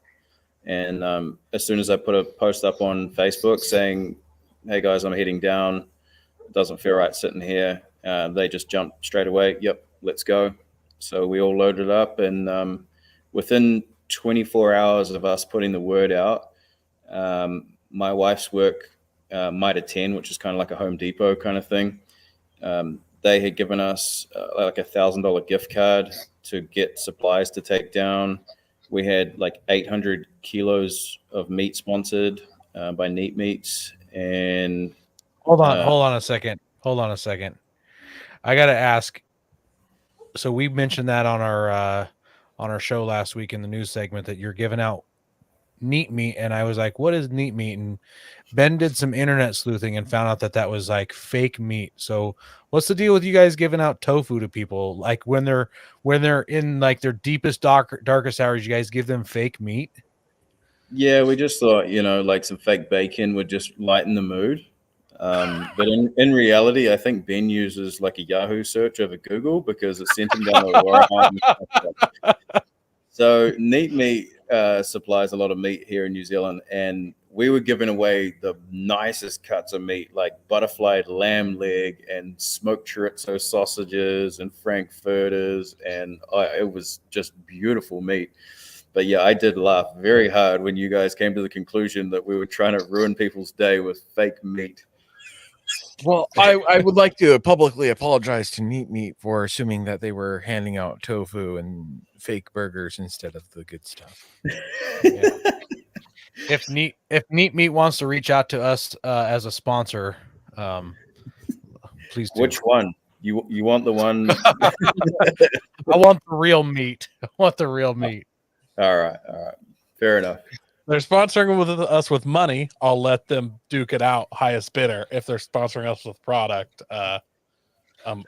And as soon as I put a post up on Facebook saying, hey guys, I'm heading down, it doesn't feel right sitting here, they just jumped straight away. Yep, let's go. So we all loaded up, and within 24 hours of us putting the word out, my wife's work, Mitre 10, which is kind of like a Home Depot kind of thing, they had given us like $1,000 gift card to get supplies to take down. We had like 800 kilos of meat sponsored by Neat Meats. And hold on a second. I got to ask. So we mentioned that on our show last week in the news segment that you're giving out neat meat, and I was like, what is neat meat? And Ben did some internet sleuthing and found out that was like fake meat. So what's the deal with you guys giving out tofu to people? Like when they're in like their deepest darkest hours, you guys give them fake meat? Yeah, we just thought, like some fake bacon would just lighten the mood. But in reality, I think Ben uses like a Yahoo search over Google because it sent him down a So Neat Meat supplies a lot of meat here in New Zealand, and we were giving away the nicest cuts of meat, like butterflied lamb leg and smoked chorizo sausages and frankfurters, and it was just beautiful meat. But yeah, I did laugh very hard when you guys came to the conclusion that we were trying to ruin people's day with fake meat. Well, I would like to publicly apologize to Neat Meat for assuming that they were handing out tofu and fake burgers instead of the good stuff. Yeah. If Neat Meat wants to reach out to us as a sponsor, please do. Which one? You want the one? I want the real meat. All right. Fair enough. They're sponsoring us with money. I'll let them duke it out, highest bidder. If they're sponsoring us with product, I'm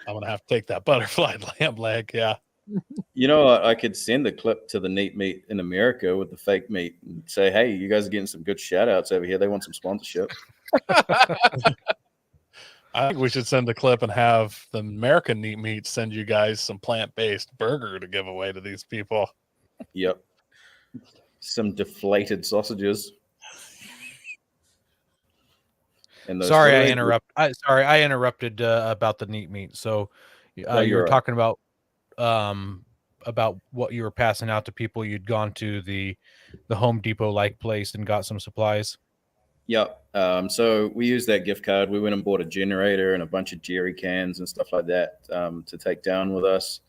gonna have to take that butterflied lamb leg. Yeah. You know what? I could send a clip to the Neat Meat in America with the fake meat and say, hey, you guys are getting some good shout outs over here. They want some sponsorship. I think we should send a clip and have the American Neat Meat send you guys some plant-based burger to give away to these people. Yep. Some deflated sausages. And Sorry, I interrupted about the neat meat. So you were talking about what you were passing out to people. You'd gone to the Home Depot like place and got some supplies. Yep. So we used that gift card. We went and bought a generator and a bunch of jerry cans and stuff like that to take down with us.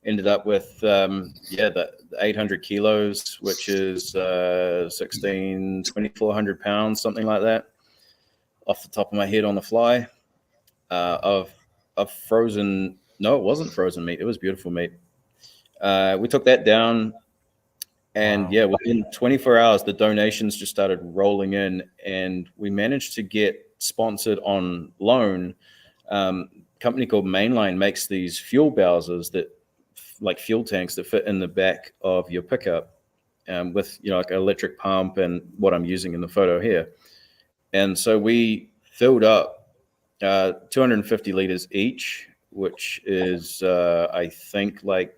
Ended up with the 800 kilos, which is 2,400 pounds, something like that, off the top of my head on the fly, of frozen. No, it wasn't frozen meat. It was beautiful meat. We took that down, and wow. Within 24 hours, the donations just started rolling in, and we managed to get sponsored on loan company called Mainline makes these fuel bowsers that, like fuel tanks that fit in the back of your pickup, with like an electric pump and what I'm using in the photo here. And so we filled up 250 liters each, which is I think like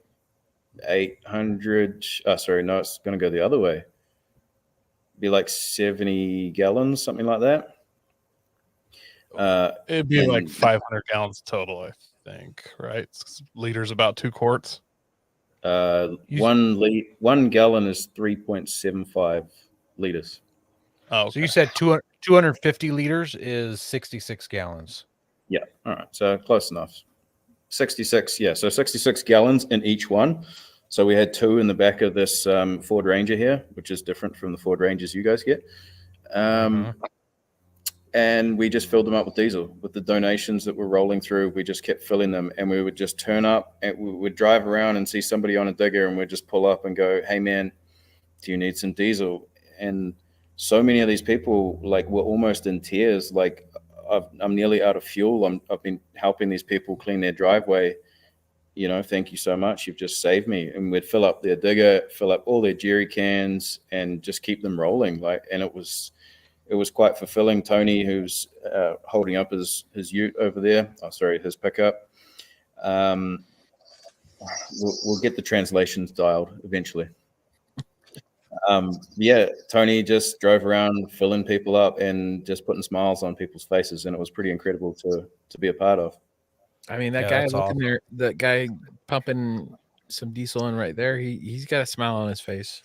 800. Sorry, no, it's going to go the other way. Be like 70 gallons, something like that. It'd be like 500 gallons total, I think, right? Liters about 2 quarts. 1 gallon is 3.75 liters. Oh, okay. So you said 250 liters is 66 gallons. Yeah. All right. So close enough. 66. Yeah. So 66 gallons in each one. So we had 2 in the back of this Ford Ranger here, which is different from the Ford Rangers you guys get. And we just filled them up with diesel. With the donations that were rolling through, we just kept filling them, and we would just turn up and we would drive around and see somebody on a digger, and we'd just pull up and go, "Hey man, do you need some diesel?" And so many of these people like were almost in tears. Like, I'm nearly out of fuel. I've been helping these people clean their driveway. Thank you so much. You've just saved me. And we'd fill up their digger, fill up all their jerry cans, and just keep them rolling. And it was quite fulfilling. Tony, who's holding up his ute over there, his pickup. We'll get the translations dialed eventually. Tony just drove around filling people up and just putting smiles on people's faces, and it was pretty incredible to be a part of. I mean, that guy looking there, that guy pumping some diesel in right there, he's got a smile on his face.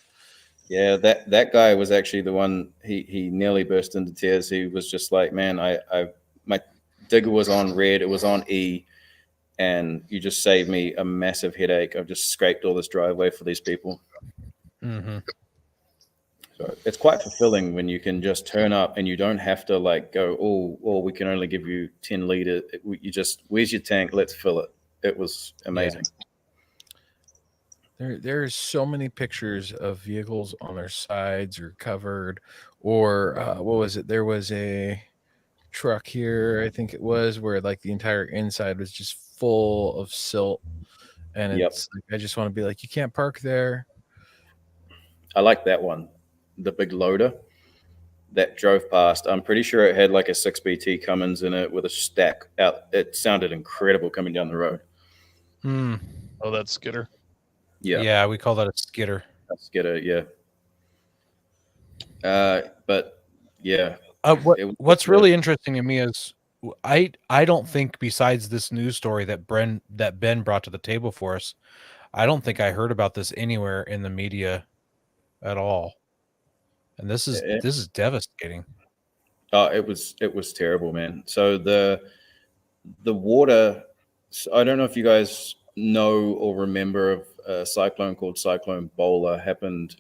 Yeah, that guy was actually the one. He nearly burst into tears. He was just like, "Man, my digger was on red. It was on E, and you just saved me a massive headache. I've just scraped all this driveway for these people." Mm-hmm. So it's quite fulfilling when you can just turn up and you don't have to like go, "Oh, we can only give you 10 liters." You just, "Where's your tank? Let's fill it." It was amazing. Yeah. There's so many pictures of vehicles on their sides or covered, or what was it? There was a truck here, I think it was, where like the entire inside was just full of silt, and it's like, I just want to be like, you can't park there. I like that one, the big loader that drove past. I'm pretty sure it had like a 6BT Cummins in it with a stack out. It sounded incredible coming down the road. Oh, that's Skitter. Yeah, we call that a skidder. A skidder, yeah. But yeah. What's really interesting to me is I don't think, besides this news story that Ben brought to the table for us, I don't think I heard about this anywhere in the media at all. And this is devastating. Oh, it was terrible, man. So the water, I don't know if you guys know or remember of a cyclone called Cyclone Bowler. Happened,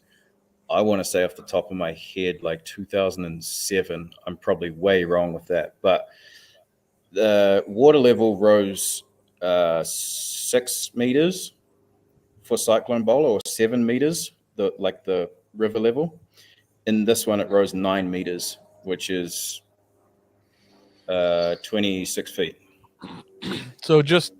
I want to say off the top of my head, like 2007. I'm probably way wrong with that, but the water level rose 6 meters for Cyclone Bowler, or 7 meters, the river level. In this one, it rose 9 meters, which is 26 feet. So does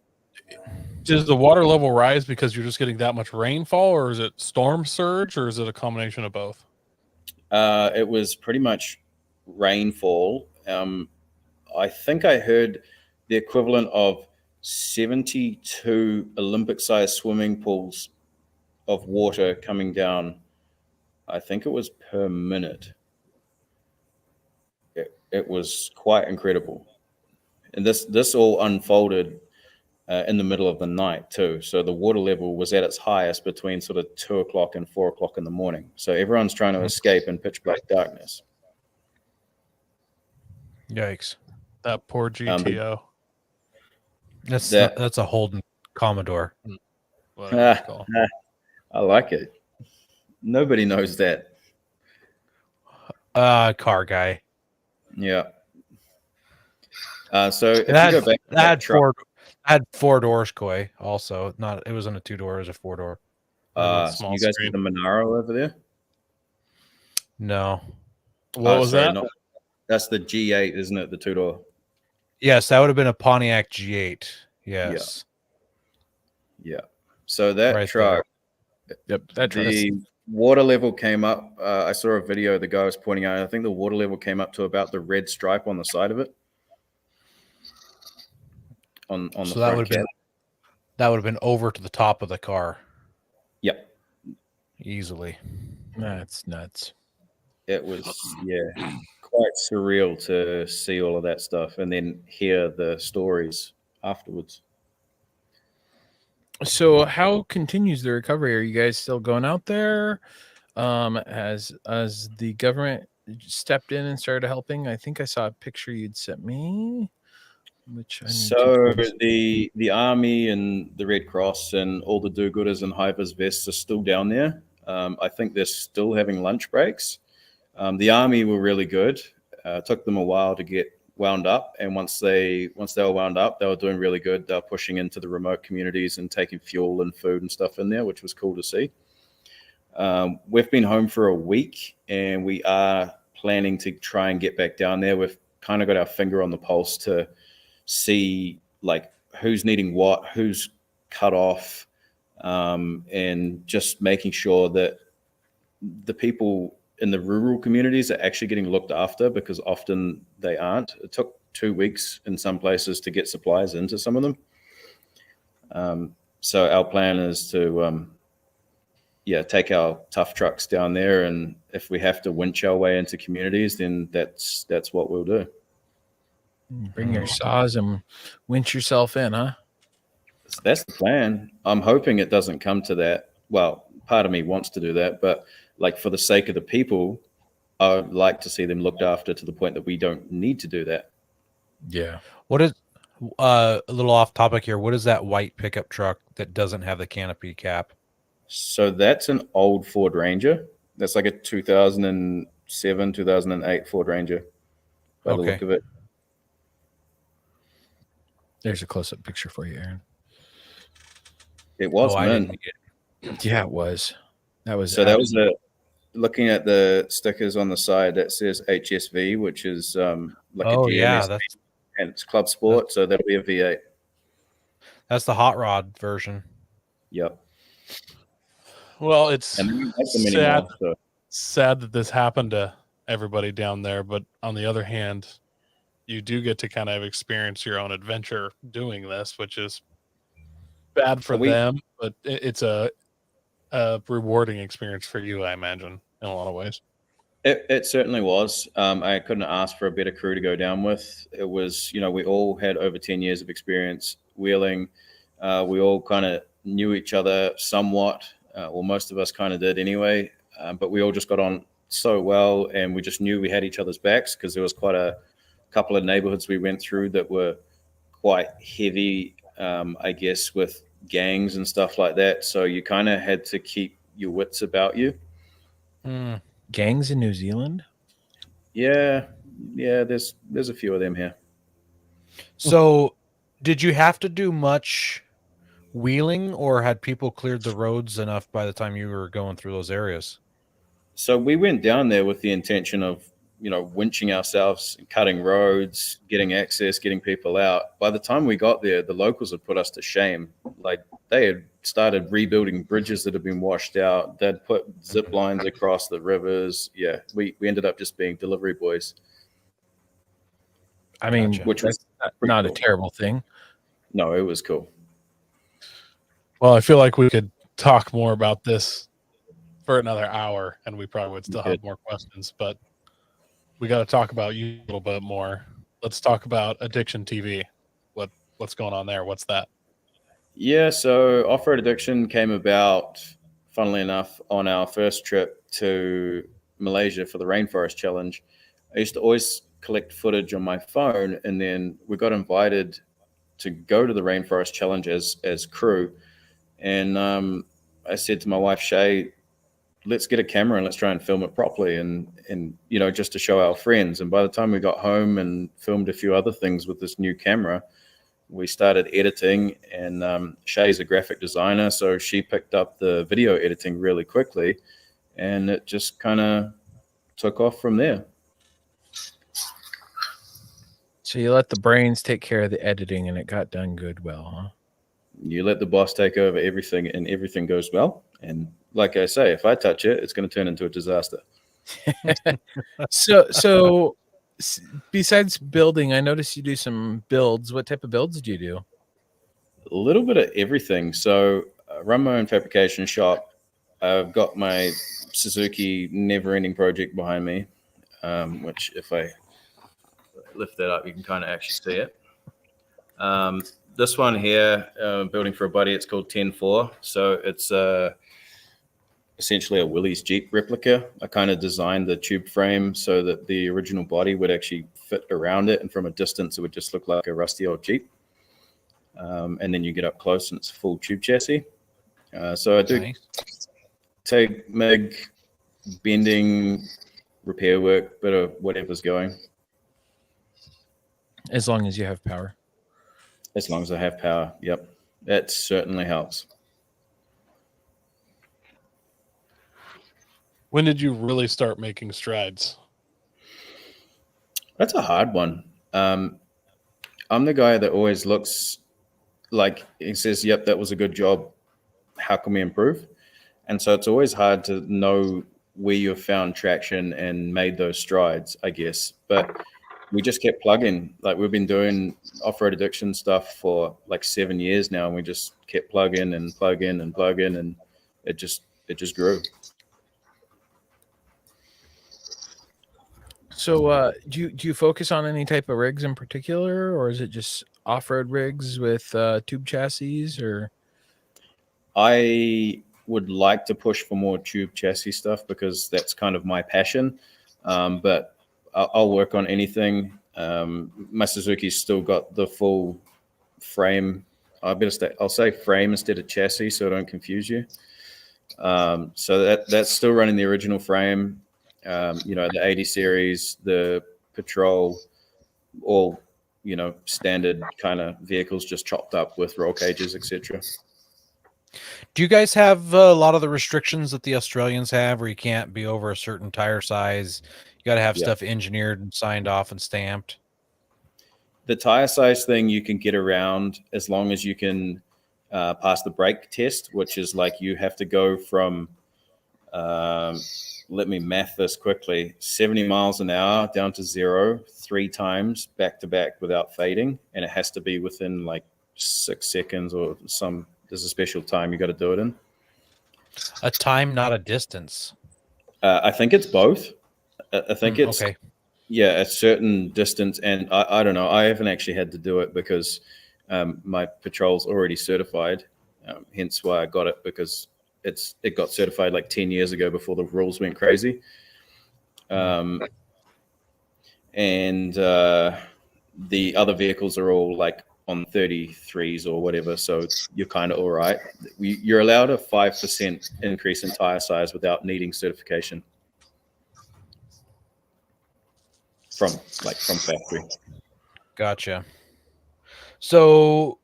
the water level rise because you're just getting that much rainfall, or is it storm surge, or is it a combination of both? It was pretty much rainfall. I think I heard the equivalent of 72 Olympic-sized swimming pools of water coming down. I think it was per minute. It was quite incredible. And this all unfolded in the middle of the night too. So the water level was at its highest between sort of 2 o'clock and 4 o'clock in the morning. So everyone's trying to escape in pitch black darkness. Yikes. That poor GTO. That's a Holden Commodore. I like it. Nobody knows that. Car guy. Yeah. So if you go back to that truck, had 4 doors, Koi. Also, it wasn't a 2-door, it was a 4-door. So you guys see the Monaro over there? No. What was that? That's the G8, isn't it? The 2-door. Yes, that would have been a Pontiac G8. Yes. Yeah. So that Right truck, Yep, that truck. the water level came up. I saw a video the guy was pointing out. I think the water level came up to about the red stripe on the side of it. On the So that would front have cab. been over to the top of the car Yep. easily. That's nuts. It was quite surreal to see all of that stuff and then hear the stories afterwards. So how continues the recovery? Are you guys still going out there? As the government stepped in and started helping? I think I saw a picture you'd sent me, which I need So to post. the army and the Red Cross and all the do-gooders and high-vis vests are still down there. I think they're still having lunch breaks. The army were really good. Took them a while to get wound up, and once they were wound up, they were doing really good. They were pushing into the remote communities and taking fuel and food and stuff in there, which was cool to see. We've been home for a week, and we are planning to try and get back down there. We've kind of got our finger on the pulse to see like who's needing what, who's cut off, and just making sure that the people in the rural communities are actually getting looked after, because often they aren't. It took 2 weeks in some places to get supplies into some of them. So our plan is to take our tough trucks down there, and if we have to winch our way into communities, then that's what we'll do. Bring your saws and winch yourself in, huh? So that's the plan. I'm hoping it doesn't come to that. Well, part of me wants to do that, but like for the sake of the people, I would like to see them looked after to the point that we don't need to do that. Yeah. What is a little off topic here? What is that white pickup truck that doesn't have the canopy cap? So that's an old Ford Ranger. That's like a 2007, 2008 Ford Ranger by the look of it. There's a close-up picture for you, Aaron. It was I mint. didn't get it. Yeah, it was. That was Looking at the stickers on the side, that says HSV, which is like a GMS, and it's Club Sport, so that'll be a V8. That's the hot rod version. Yep. Well, it's And they don't make them sad, anymore, so. sad that this happened to everybody down there. But on the other hand, you do get to kind of experience your own adventure doing this, which is bad for them, but it's a rewarding experience for you, I imagine, in a lot of ways. It certainly was. I couldn't ask for a better crew to go down with. It was, we all had over 10 years of experience wheeling. We all kind of knew each other somewhat. Well, most of us kind of did anyway, but we all just got on so well, and we just knew we had each other's backs, because there was quite a couple of neighborhoods we went through that were quite heavy, I guess, with gangs and stuff like that. So you kind of had to keep your wits about you. Gangs in New Zealand? Yeah, there's a few of them here. So did you have to do much wheeling, or had people cleared the roads enough by the time you were going through those areas? So we went down there with the intention of, winching ourselves, cutting roads, getting access, getting people out. By the time we got there, the locals had put us to shame. Like, they had started rebuilding bridges that had been washed out. They'd put zip lines across the rivers. Yeah, we ended up just being delivery boys. I mean, which was not cool. a terrible thing. No, it was cool. Well, I feel like we could talk more about this for another hour, and we probably would still have more questions, but we got to talk about you a little bit more. Let's talk about Addiction TV. What's going on there? What's that? Yeah, so Off-Road Addiction came about, funnily enough, on our first trip to Malaysia for the Rainforest Challenge. I used to always collect footage on my phone, and then we got invited to go to the Rainforest Challenge as crew. And I said to my wife, Shay, let's get a camera and let's try and film it properly, and just to show our friends. And by the time we got home and filmed a few other things with this new camera, we started editing, and Shay's a graphic designer, so she picked up the video editing really quickly, and it just kind of took off from there. So you let the brains take care of the editing, and it got done good, well, huh? You let the boss take over everything, and everything goes well. And like I say, if I touch it, it's going to turn into a disaster. So besides building, I noticed you do some builds. What type of builds do you do? A little bit of everything. So I run my own fabrication shop. I've got my Suzuki never-ending project behind me, which if I lift that up, you can kind of actually see it. This one here, building for a buddy, it's called 10-4. So it's essentially a Willys Jeep replica. I kind of designed the tube frame so that the original body would actually fit around it, and from a distance, it would just look like a rusty old Jeep. And then you get up close, and it's a full tube chassis. So I do take MIG, bending, repair work, bit of whatever's going. As long as you have power. As long as I have power, yep. That certainly helps. When did you really start making strides? That's a hard one. I'm the guy that always looks like he says, yep, that was a good job. How can we improve? And so it's always hard to know where you've found traction and made those strides, I guess. But we just kept plugging. Like we've been doing off-road addiction stuff for like 7 years now, and we just kept plugging and plugging and plugging, and it just grew. So do you focus on any type of rigs in particular, or is it just off-road rigs with tube chassis? Or I would like to push for more tube chassis stuff because that's kind of my passion. But I'll work on anything. My Suzuki's still got the full frame. I'll say frame instead of chassis so I don't confuse you. So that's still running the original frame. The 80 series, the Patrol, all, standard kind of vehicles just chopped up with roll cages, etc. Do you guys have a lot of the restrictions that the Australians have where you can't be over a certain tire size? You got to have stuff engineered and signed off and stamped. The tire size thing you can get around as long as you can pass the brake test, which is like you have to go from let me math this quickly, 70 miles an hour down to 0 3 times back to back without fading. And it has to be within like 6 seconds or there's a special time you got to do it in. A time, not a distance. I think it's both. I think it's, okay. Yeah, a certain distance. And I don't know. I haven't actually had to do it because my Patrol's already certified. Hence why I got it, because it got certified like 10 years ago before the rules went crazy. And the other vehicles are all like on 33s or whatever, so you're kind of all right. You're allowed a 5% increase in tire size without needing certification from factory. Gotcha. So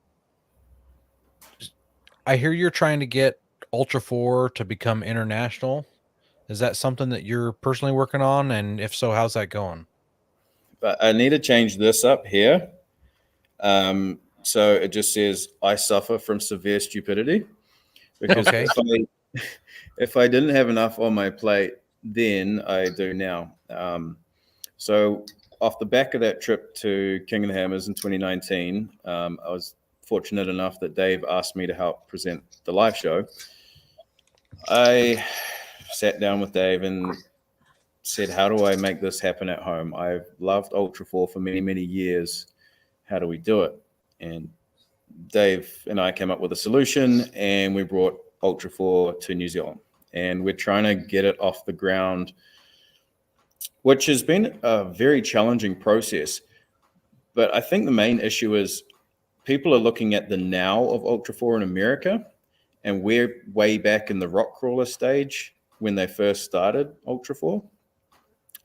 I hear you're trying to get Ultra 4 to become international. Is that something that you're personally working on? And if so, how's that going? But I need to change this up here. So it just says, I suffer from severe stupidity. Because if I didn't have enough on my plate, then I do now. So off the back of that trip to King of the Hammers in 2019, I was fortunate enough that Dave asked me to help present the live show. I sat down with Dave and said, how do I make this happen at home? I've loved Ultra 4 for many, many years. How do we do it? And Dave and I came up with a solution, and we brought Ultra 4 to New Zealand. And we're trying to get it off the ground, which has been a very challenging process. But I think the main issue is people are looking at the now of Ultra 4 in America, and we're way back in the rock crawler stage when they first started Ultra 4.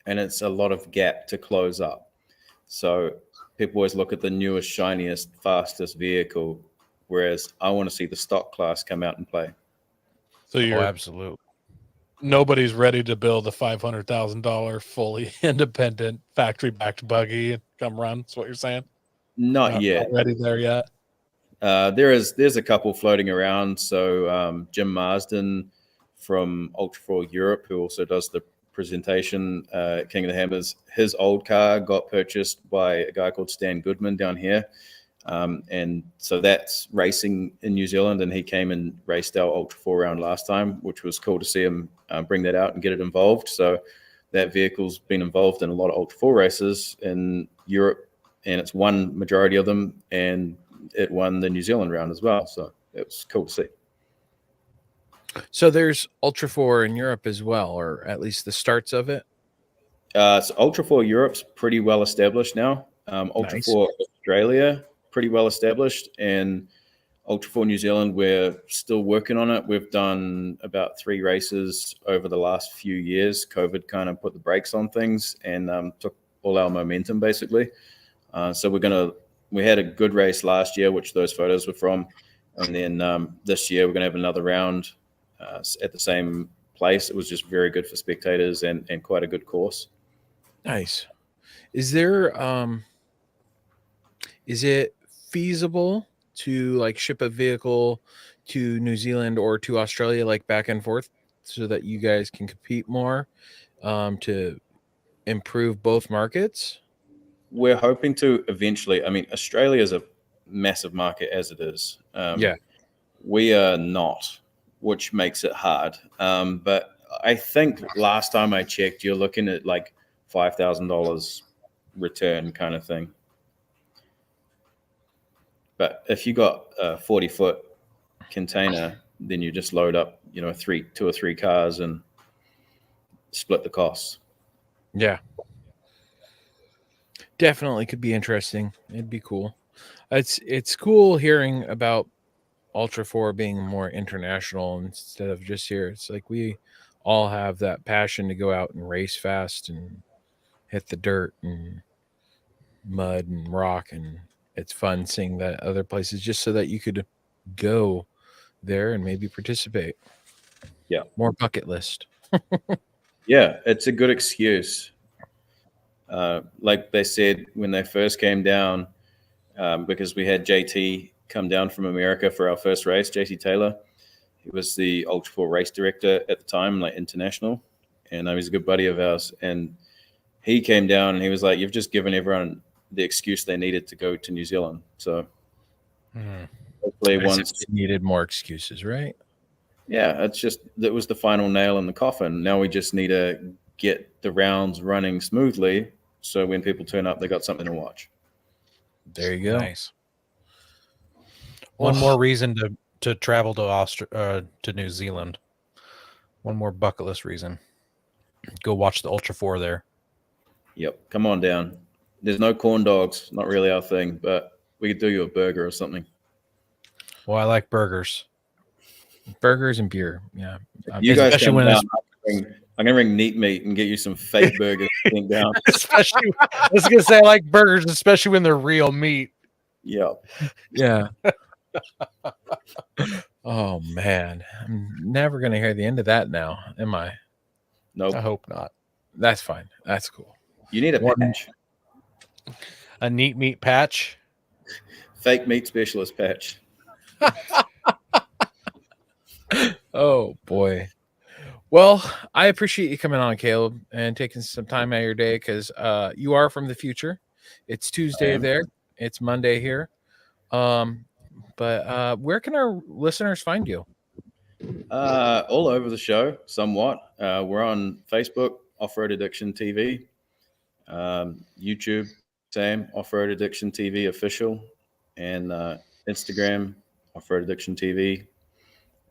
And it's a lot of gap to close up. So people always look at the newest, shiniest, fastest vehicle, whereas I want to see the stock class come out and play. So you're absolutely. nobody's ready to build a $500,000 fully independent factory-backed buggy and come run. That's what you're saying? Not yet. Not ready there yet. There's a couple floating around. So Jim Marsden from Ultra 4 Europe, who also does the presentation at King of the Hammers, his old car got purchased by a guy called Stan Goodman down here. And so that's racing in New Zealand, and he came and raced our Ultra 4 round last time, which was cool to see him bring that out and get it involved. So that vehicle's been involved in a lot of Ultra 4 races in Europe, and it's won majority of them, and it won the New Zealand round as well. So it was cool to see. So there's Ultra 4 in Europe as well, or at least the starts of it. So Ultra 4 Europe's pretty well established now. Ultra 4 Australia, pretty well established, and Ultra 4 New Zealand, we're still working on it. We've done about 3 races over the last few years. COVID kind of put the brakes on things and took all our momentum basically. So we had a good race last year, which those photos were from, and then this year we're gonna have another round at the same place. It was just very good for spectators and quite a good course. Nice. Is it feasible to like ship a vehicle to New Zealand or to Australia, like back and forth, so that you guys can compete more to improve both markets? We're hoping to eventually. I mean, Australia is a massive market as it is. Yeah. We are not, which makes it hard. But I think last time I checked, you're looking at like $5,000 return kind of thing. But if you got a 40-foot container, then you just load up, 2 or 3 cars and split the costs. Yeah. Definitely could be interesting. It'd be cool. It's cool hearing about Ultra 4 being more international instead of just here. It's like we all have that passion to go out and race fast and hit the dirt and mud and rock, and it's fun seeing that other places just so that you could go there and maybe participate. Yeah. More bucket list. Yeah, it's a good excuse. Like they said when they first came down, because we had JT come down from America for our first race, JT Taylor. He was the Ultra 4 race director at the time, like international, and he's a good buddy of ours. And he came down and he was like, "You've just given everyone the excuse they needed to go to New Zealand." So hopefully once they needed more excuses, right? Yeah, that was the final nail in the coffin. Now we just need to get the rounds running smoothly, so when people turn up, they got something to watch. There you go. Nice. One more reason to travel to New Zealand. One more bucket list reason. Go watch the Ultra 4 there. Yep, come on down. There's no corn dogs, not really our thing, but we could do you a burger or something. Well, I like burgers. Burgers and beer. Yeah. You guys Especially come when down. I'm gonna bring Neat Meat and get you some fake burgers. Down. Especially, I was gonna say I like burgers, especially when they're real meat. Yep. Yeah. Oh man, I'm never gonna hear the end of that now, am I? Nope. I hope not. That's fine. That's cool. You need a patch. A neat meat patch. Fake meat specialist patch. Oh boy. Well, I appreciate you coming on, Caleb, and taking some time out of your day, because you are from the future. It's Tuesday there. It's Monday here. But where can our listeners find you? All over the show, somewhat. We're on Facebook, Off-Road Addiction TV. YouTube, same, Off-Road Addiction TV official. And Instagram, Off-Road Addiction TV.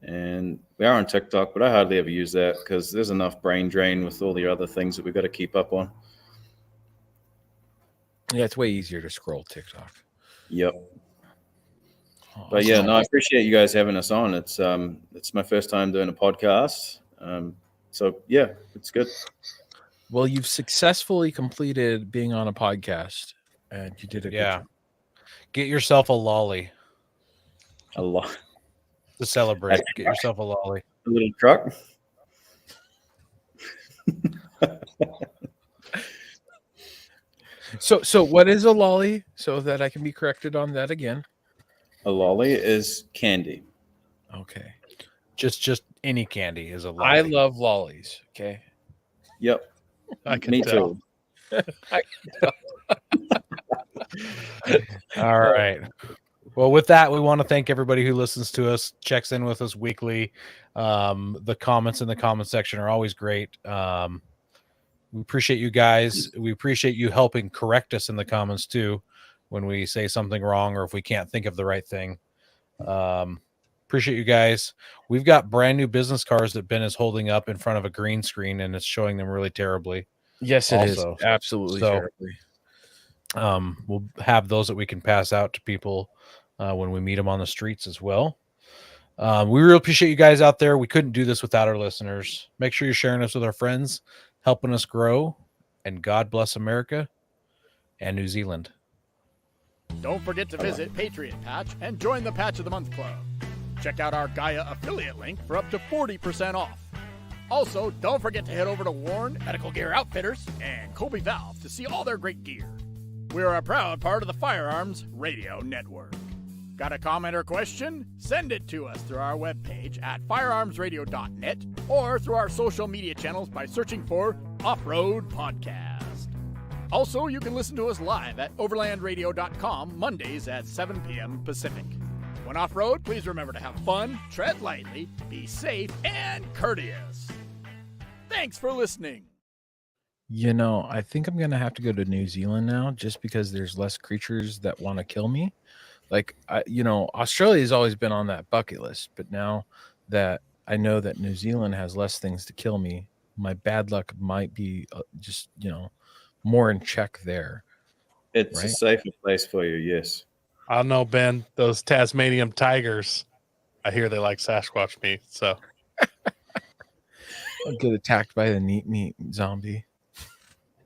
And we are on TikTok, but I hardly ever use that because there's enough brain drain with all the other things that we've got to keep up on. Yeah, it's way easier to scroll TikTok. Yep. But yeah, no, I appreciate you guys having us on. It's my first time doing a podcast. So yeah, it's good. Well, you've successfully completed being on a podcast, and you did it. Yeah. Get yourself a lolly. A lot. To celebrate. Get yourself a lolly. A little truck. So what is a lolly? So that I can be corrected on that again. A lolly is candy. Okay. Just any candy is a lolly. I love lollies. Okay. Yep. I can Me tell. too. All right. Well, with that, we want to thank everybody who listens to us, checks in with us weekly. The comments in the comment section are always great. We appreciate you guys. We appreciate you helping correct us in the comments too when we say something wrong or if we can't think of the right thing. Appreciate you guys. We've got brand new business cards that Ben is holding up in front of a green screen and it's showing them really terribly. Yes, it is. Also. Absolutely So, terribly. We'll have those that we can pass out to people when we meet them on the streets as well. We really appreciate you guys out there. We couldn't do this without our listeners. Make sure you're sharing us with our friends, helping us grow, and God bless America and New Zealand. Don't forget to visit Patriot Patch and join the Patch of the Month Club. Check out our Gaia affiliate link for up to 40% off. Also, don't forget to head over to Warren Medical Gear Outfitters and Colby Valve to see all their great gear. We are a proud part of the Firearms Radio Network. Got a comment or question? Send it to us through our webpage at firearmsradio.net or through our social media channels by searching for Off-Road Podcast. Also, you can listen to us live at overlandradio.com Mondays at 7 p.m. Pacific. When off-road, please remember to have fun, tread lightly, be safe, and courteous. Thanks for listening. You know, I think I'm going to have to go to New Zealand now just because there's less creatures that want to kill me. Like, Australia has always been on that bucket list, but now that I know that New Zealand has less things to kill me, my bad luck might be more in check there. It's a safer place for you, yes. I don't know, Ben. Those Tasmanian tigers, I hear they like Sasquatch meat. So I'll get attacked by the neat meat zombie.